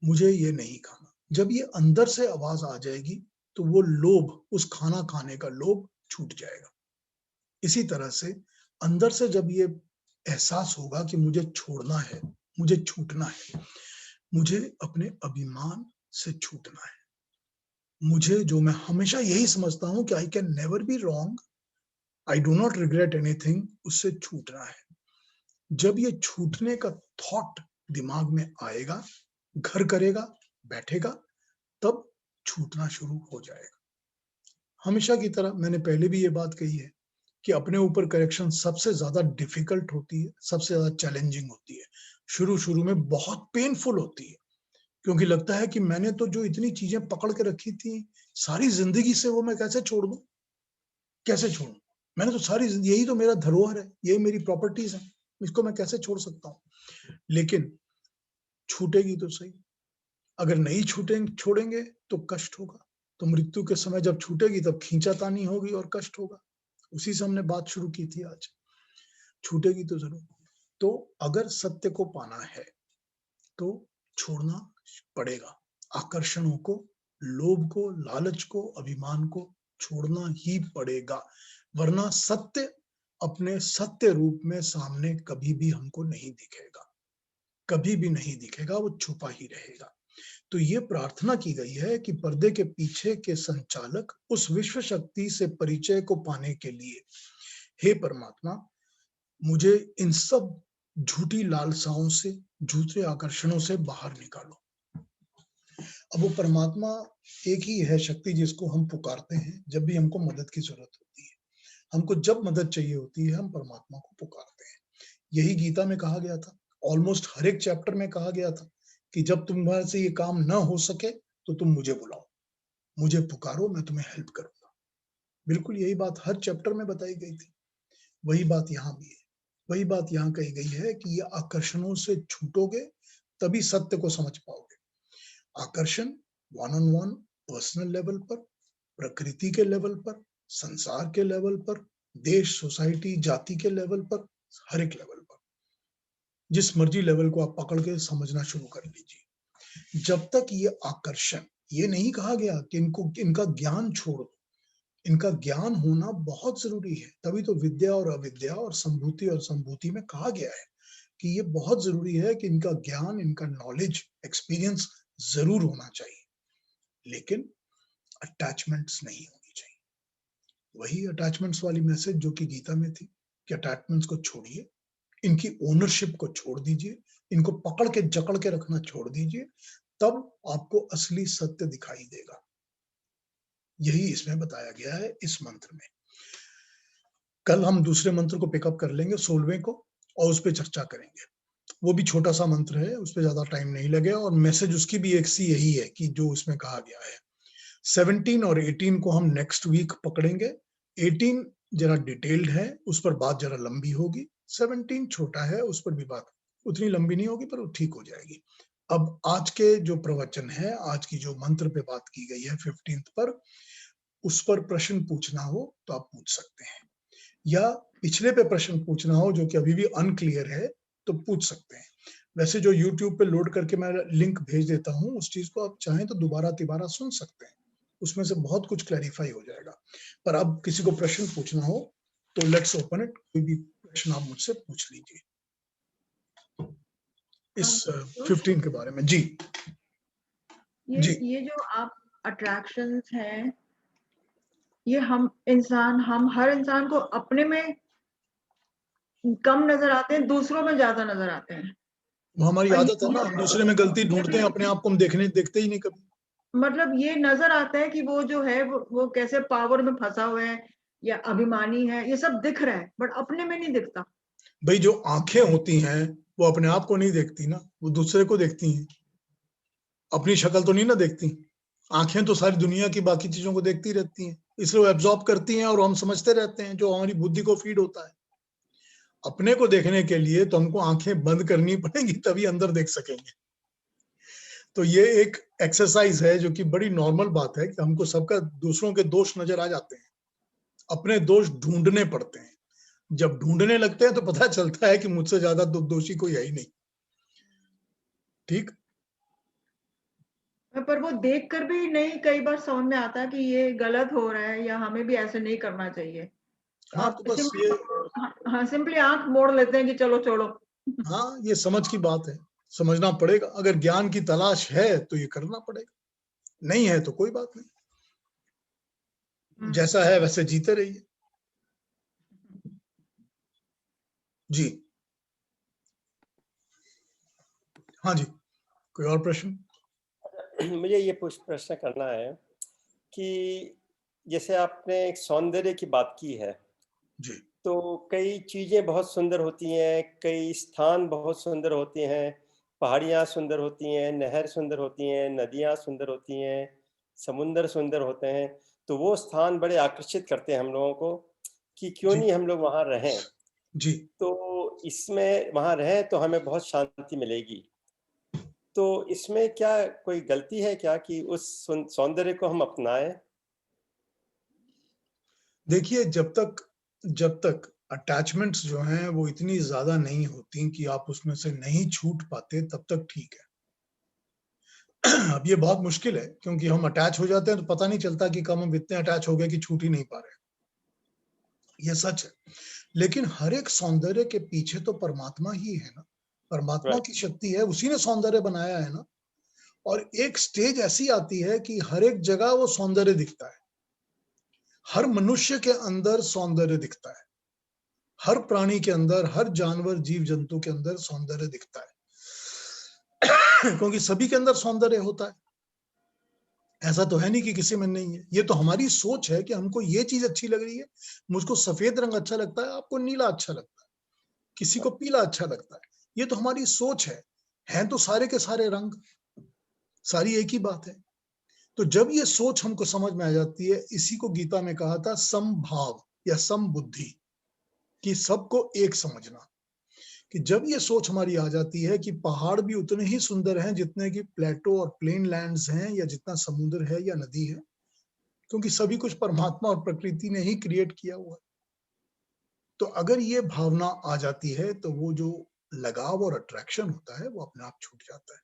Speaker 1: मुझे ये नहीं खाना। जब ये अंदर से आवाज आ जाएगी तो वो लोभ, उस खाना खाने का लोभ छूट जाएगा। इसी तरह से अंदर से जब ये एहसास होगा कि मुझे छोड़ना है, मुझे छूटना है, मुझे अपने अभिमान से छूटना है, मुझे, जो मैं हमेशा यही समझता हूं कि I can never be wrong, I do not regret anything, उससे छूटना है। जब ये छूटने का थॉट दिमाग में आएगा, घर करेगा, बैठेगा, तब छूटना शुरू हो जाएगा। हमेशा की तरह मैंने पहले भी ये बात कही है कि अपने ऊपर करेक्शन सबसे ज्यादा डिफिकल्ट होती है, सबसे ज्यादा चैलेंजिंग होती है। शुरू में बहुत पेनफुल होती है, क्योंकि लगता है कि मैंने तो जो इतनी चीजें पकड़ के रखी थी सारी जिंदगी से, वो मैं कैसे छोड़ दूं, कैसे छोड़ूं? मैंने तो सारी, यही तो मेरा धरोहर है, यही मेरी प्रॉपर्टीज है, इसको मैं कैसे छोड़ सकता हूँ? लेकिन छूटेगी तो सही। अगर नहीं छोड़ेंगे तो कष्ट होगा। तो मृत्यु के समय जब छूटेगी तब खींचातानी होगी और कष्ट होगा। उसी से हमने बात शुरू की थी आज। छूटेगी तो जरूर। तो अगर सत्य को पाना है तो छोड़ना पड़ेगा। आकर्षणों को, लोभ को, लालच को, अभिमान को छोड़ना ही पड़ेगा, वरना सत्य अपने सत्य रूप में सामने कभी भी हमको नहीं दिखेगा, कभी भी नहीं दिखेगा, वो छुपा ही रहेगा। तो ये प्रार्थना की गई है कि पर्दे के पीछे के संचालक उस विश्व शक्ति से परिचय को पाने के लिए, हे परमात्मा, मुझे इन सब झूठी लालसाओं से, झूठे आकर्षणों से बाहर निकालो। अब वो परमात्मा एक ही है शक्ति जिसको हम पुकारते हैं जब भी हमको मदद की जरूरत होती है। हमको जब मदद चाहिए होती है हम परमात्मा को पुकारते हैं। यही गीता में कहा गया था, ऑलमोस्ट हर एक चैप्टर में कहा गया था कि जब तुम्हारे से ये काम ना हो सके तो तुम मुझे बुलाओ, मुझे पुकारो, मैं तुम्हें हेल्प करूंगा। बिल्कुल यही बात हर चैप्टर में बताई गई थी। वही बात यहाँ भी है। वही बात यहाँ कही गई है कि ये आकर्षणों से छूटोगे तभी सत्य को समझ पाओगे। आकर्षण one on one, personal level पर, प्रकृति के लेवल पर, संसार के लेवल पर, देश, सोसाइटी, जाति के लेवल पर, हर एक लेवल पर, जिस मर्जी लेवल को आप पकड़ के समझना शुरू कर लीजिए। जब तक ये आकर्षण, ये नहीं कहा गया कि इनका ज्ञान छोड़ दो, इनका ज्ञान होना बहुत जरूरी है। तभी तो विद्या और अविद्या और संभूति और संभूति में कहा गया है कि ये बहुत जरूरी है कि इनका ज्ञान, इनका नॉलेज, एक्सपीरियंस जरूर होना चाहिए, लेकिन अटैचमेंट्स नहीं होनी चाहिए। वही अटैचमेंट्स वाली मैसेज जो कि गीता में थी कि अटैचमेंट्स को छोड़िए, इनकी ओनरशिप को छोड़ दीजिए, इनको पकड़ के जकड़ के रखना छोड़ दीजिए, तब आपको असली सत्य दिखाई देगा। यही इसमें बताया गया है इस मंत्र में। कल हम दूसरे मंत्र को पिकअप कर लेंगे, 16वें को, और उस पर चर्चा करेंगे। वो भी छोटा सा मंत्र है, उस पर ज्यादा टाइम नहीं लगेगा, और मैसेज उसकी भी एक सी यही है कि जो उसमें कहा गया है। 17 और 18 को हम नेक्स्ट वीक पकड़ेंगे। 18 जरा डिटेल्ड है, उस पर बात जरा लंबी होगी। 17 छोटा है, उस पर भी बात उतनी लंबी नहीं होगी, पर वो ठीक हो जाएगी। अब आज के जो प्रवचन है, आज की जो मंत्र पे बात की गई है 15 पर, उस पर प्रश्न पूछना हो तो आप पूछ सकते हैं, या पिछले पे प्रश्न पूछना हो जो कि अभी भी अनक्लियर है तो पूछ सकते हैं। वैसे जो YouTube पे लोड करके मैं लिंक भेज देता हूँ, उस चीज को आप चाहें तो दोबारा तिबारा सुन सकते हैं, उसमें से बहुत कुछ क्लैरिफाई हो जाएगा। पर अब किसी को प्रश्न पूछना हो तो लेट्स ओपन इट, कोई भी प्रश्न आप मुझसे पूछ लीजिए इस 15 के बारे में। जी जी,
Speaker 2: ये जो आप अट्रैक्शंस हैं, ये हम हर इंसान को अपने में कम नजर आते हैं, दूसरों में ज्यादा नजर आते हैं।
Speaker 1: वो हमारी
Speaker 2: और
Speaker 1: आदत है ना, हम दूसरे में गलती ढूंढते हैं, अपने आप को हम देखते ही नहीं कभी।
Speaker 2: मतलब ये नजर आता है कि वो जो है वो कैसे पावर में फंसा हुआ है या अभिमानी है, ये सब दिख रहा है, बट अपने में नहीं दिखता।
Speaker 1: भाई जो आंखें होती हैं वो अपने आप को नहीं देखती ना, वो दूसरे को देखती हैं, अपनी शक्ल तो नहीं ना देखती। आंखें तो सारी दुनिया की बाकी चीजों को देखती रहती हैं, इसलिए वो एब्जॉर्ब करती हैं और हम समझते रहते हैं, जो हमारी बुद्धि को फीड होता है। अपने को देखने के लिए तो हमको आंखें बंद करनी पड़ेंगी, तभी अंदर देख सकेंगे। तो ये एक एक्सरसाइज है जो कि बड़ी नॉर्मल बात है कि हमको सबका दूसरों के दोष नजर आ जाते हैं, अपने दोष ढूंढने पड़ते हैं। जब ढूंढने लगते हैं तो पता चलता है कि मुझसे ज्यादा दोषी कोई है ही नहीं। ठीक,
Speaker 2: पर वो देख कर भी नहीं कई बार समझ में आता कि ये गलत हो रहा है या हमें भी ऐसे नहीं करना चाहिए।
Speaker 1: हाँ
Speaker 2: आप
Speaker 1: तो बस
Speaker 2: सिंपली
Speaker 1: ये,
Speaker 2: हाँ सिंपली आंख मोड़ लेते हैं कि चलो छोड़ो।
Speaker 1: हाँ ये समझ की बात है, समझना पड़ेगा। अगर ज्ञान की तलाश है तो ये करना पड़ेगा, नहीं है तो कोई बात नहीं, जैसा है वैसे जीते रहिए। जी हाँ जी, कोई और प्रश्न?
Speaker 3: मुझे ये प्रश्न करना है कि जैसे आपने एक सौंदर्य की बात की है,
Speaker 1: जी
Speaker 3: तो कई चीजें बहुत सुंदर होती हैं, कई स्थान बहुत सुंदर होते हैं, पहाड़ियाँ सुंदर होती हैं, नहर सुंदर होती हैं, नदियाँ सुंदर होती हैं, समुंदर सुंदर होते हैं। तो वो स्थान बड़े आकर्षित करते हैं हम लोगों को कि क्यों
Speaker 1: जी
Speaker 3: नहीं हम लोग वहाँ रहें।
Speaker 1: जी,
Speaker 3: तो इसमें वहाँ रहें तो हमें बहुत शांति मिलेगी। तो इसमें क्या कोई गलती है क्या कि उस सौंदर्य को हम अपनाएं?
Speaker 1: देखिए जब तक अटैचमेंट्स जो हैं वो इतनी ज्यादा नहीं होती कि आप उसमें से नहीं छूट पाते, तब तक ठीक है। अब ये बहुत मुश्किल है क्योंकि हम अटैच हो जाते हैं तो पता नहीं चलता कि कब हम इतने अटैच हो गए कि छूट ही नहीं पा रहे, ये सच है। लेकिन हर एक सौंदर्य के पीछे तो परमात्मा ही है ना, परमात्मा
Speaker 3: राइट,
Speaker 1: की शक्ति है, उसी ने सौंदर्य बनाया है ना। और एक स्टेज ऐसी आती है कि हर एक जगह वो सौंदर्य दिखता है, हर मनुष्य के अंदर सौंदर्य दिखता है, हर प्राणी के अंदर, हर जानवर जीव जंतु के अंदर सौंदर्य दिखता है। क्योंकि सभी के अंदर सौंदर्य होता है, ऐसा तो है नहीं कि किसी में नहीं है। ये तो हमारी सोच है कि हमको ये चीज अच्छी लग रही है, मुझको सफेद रंग अच्छा लगता है, आपको नीला अच्छा लगता है, किसी को पीला अच्छा लगता है। ये तो हमारी सोच है तो सारे के सारे रंग सारी एक ही बात है। तो जब ये सोच हमको समझ में आ जाती है, इसी को गीता में कहा था समभाव या समबुद्धि, कि सबको एक समझना। कि जब ये सोच हमारी आ जाती है कि पहाड़ भी उतने ही सुंदर हैं जितने कि प्लेटो और प्लेन लैंड्स हैं, या जितना समुद्र है या नदी है, क्योंकि सभी कुछ परमात्मा और प्रकृति ने ही क्रिएट किया हुआ है। तो अगर ये भावना आ जाती है तो वो जो लगाव और अट्रैक्शन होता है वो अपने आप छूट जाता है,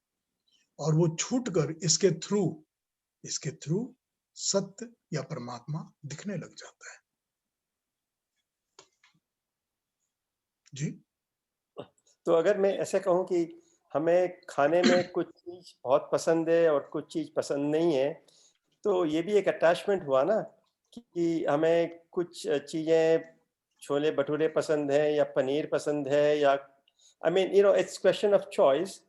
Speaker 1: और वो छूटकर इसके थ्रू सत्य या परमात्मा दिखने लग जाता है। जी।
Speaker 3: तो अगर मैं ऐसे कहूं कि हमें खाने में कुछ चीज बहुत पसंद है और कुछ चीज पसंद नहीं है, तो ये भी एक अटैचमेंट हुआ ना कि हमें कुछ चीजें छोले भटूरे पसंद है या पनीर पसंद है, या I mean you know it's question of choice.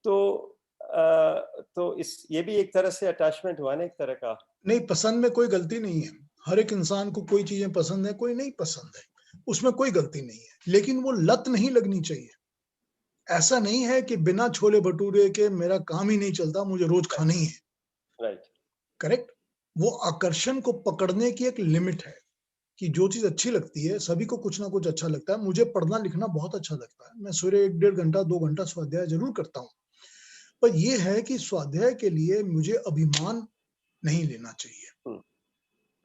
Speaker 3: तो इस ये भी एक तरह से अटैचमेंट हुआ ना, एक तरह का।
Speaker 1: नहीं, पसंद में कोई गलती नहीं है। हर एक इंसान को कोई चीजें पसंद है, कोई नहीं पसंद है, उसमें कोई गलती नहीं है, लेकिन वो लत नहीं लगनी चाहिए। ऐसा नहीं है कि बिना छोले भटूरे के मेरा काम ही नहीं चलता, मुझे रोज खाना ही है।
Speaker 3: Right,
Speaker 1: correct. वो आकर्षण को पकड़ने की एक लिमिट है कि जो चीज अच्छी लगती है, सभी को कुछ ना कुछ अच्छा लगता है। मुझे पढ़ना लिखना बहुत अच्छा लगता है, मैं सवेरे 1-1.5 घंटा 2 घंटा स्वाध्याय जरूर करता हूँ, पर ये है कि स्वाध्याय के लिए मुझे अभिमान नहीं लेना चाहिए।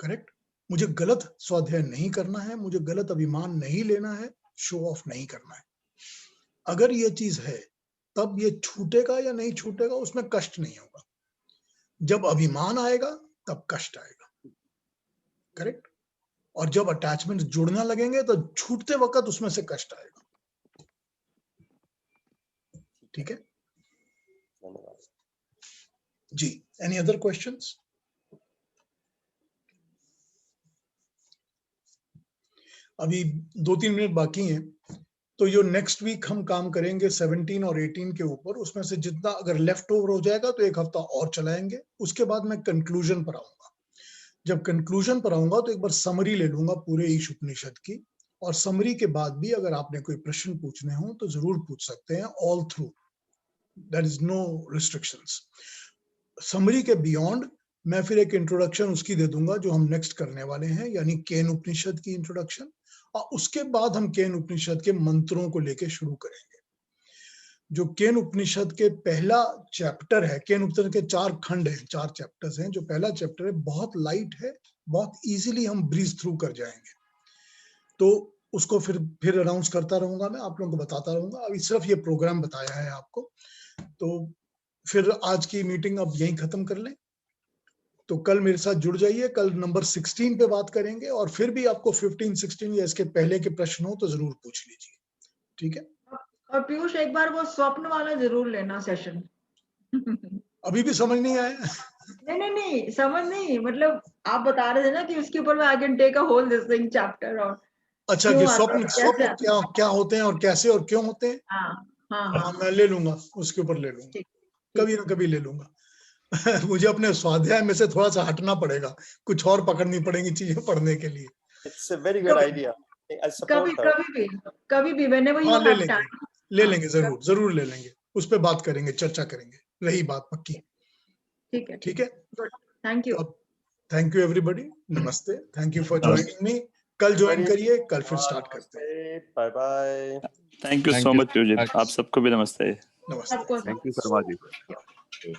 Speaker 1: करेक्ट। मुझे गलत स्वाध्याय नहीं करना है, मुझे गलत अभिमान नहीं लेना है, शो ऑफ नहीं करना है। अगर ये चीज है तब ये छूटेगा या नहीं छूटेगा उसमें कष्ट नहीं होगा। जब अभिमान आएगा तब कष्ट आएगा। करेक्ट। और जब अटैचमेंट जुड़ना लगेंगे तो छूटते वक्त उसमें से कष्ट आएगा। ठीक है
Speaker 3: धन्यवाद
Speaker 1: जी। Any other questions? अभी 2-3 मिनट बाकी हैं, तो ये नेक्स्ट वीक हम काम करेंगे 17 और 18 के ऊपर। उसमें से जितना अगर लेफ्ट ओवर हो जाएगा तो 1 हफ्ता और चलाएंगे। उसके बाद मैं कंक्लूजन पर आऊंगा। जब कंक्लूजन पर आऊंगा तो एक बार समरी ले लूंगा पूरे ईश उपनिषद की, और समरी के बाद भी अगर आपने कोई प्रश्न पूछने हो तो जरूर पूछ सकते हैं, all through, there is no restrictions. Summary के बियॉन्ड मैं फिर एक इंट्रोडक्शन उसकी दे दूंगा जो हम नेक्स्ट करने वाले हैं, यानी केन उपनिषद की इंट्रोडक्शन, और उसके बाद हम केन उपनिषद के मंत्रों को लेके शुरू करेंगे। जो केन उपनिषद के पहला चैप्टर है, केन उपनिषद के 4 खंड हैं, 4 चैप्टर्स हैं। जो पहला चैप्टर है बहुत लाइट है, बहुत इजीली हम ब्रीज थ्रू कर जाएंगे। तो उसको फिर अनाउंस करता रहूंगा, मैं आप लोगों को बताता रहूंगा। अभी सिर्फ ये प्रोग्राम बताया है आपको। तो फिर आज की मीटिंग अब यहीं खत्म कर लें। तो कल मेरे साथ जुड़ जाइए, कल नंबर 16 पे बात करेंगे, और फिर भी आपको 15, 16 या इसके पहले के प्रश्न हो तो जरूर पूछ लीजिए। ठीक है।
Speaker 2: और पीयूष एक बार वो स्वप्न वाला जरूर लेना सेशन।
Speaker 1: अभी भी समझ नहीं आया?
Speaker 2: नहीं समझ नहीं, मतलब आप बता रहे थे ना कि उसके ऊपर मैं I can take a whole this thing chapter, और
Speaker 1: अच्छा, कि स्वप्न क्या क्या होते हैं और कैसे और क्यों होते हैं।
Speaker 2: हाँ,
Speaker 1: मैं ले लूंगा, उसके ऊपर ले लूंगा, कभी ना कभी ले लूंगा। मुझे अपने स्वाध्याय में से थोड़ा सा हटना पड़ेगा, कुछ और पकड़नी पड़ेंगी चीजें पढ़ने के लिए।
Speaker 3: It's a very good idea. I support her.
Speaker 2: कभी भी व्हेनेवर यू
Speaker 1: हाँ, ले
Speaker 2: हैव
Speaker 1: लेंगे,
Speaker 2: टाइम।
Speaker 1: ले लेंगे, जरूर ले लेंगे। उस पर बात करेंगे, चर्चा करेंगे, रही बात पक्की।
Speaker 2: ठीक है।
Speaker 1: ठीक है।
Speaker 2: Good, thank you.
Speaker 1: Thank you everybody, नमस्ते, thank you for joining me. कल ज्वाइन करिए, कल फिर स्टार्ट करते हैं।
Speaker 3: Bye bye.
Speaker 4: Thank you so much Piyush ji, आप सबको भी नमस्ते।
Speaker 1: नमस्ते।
Speaker 2: सबको
Speaker 5: थैंक यू शर्मा जी।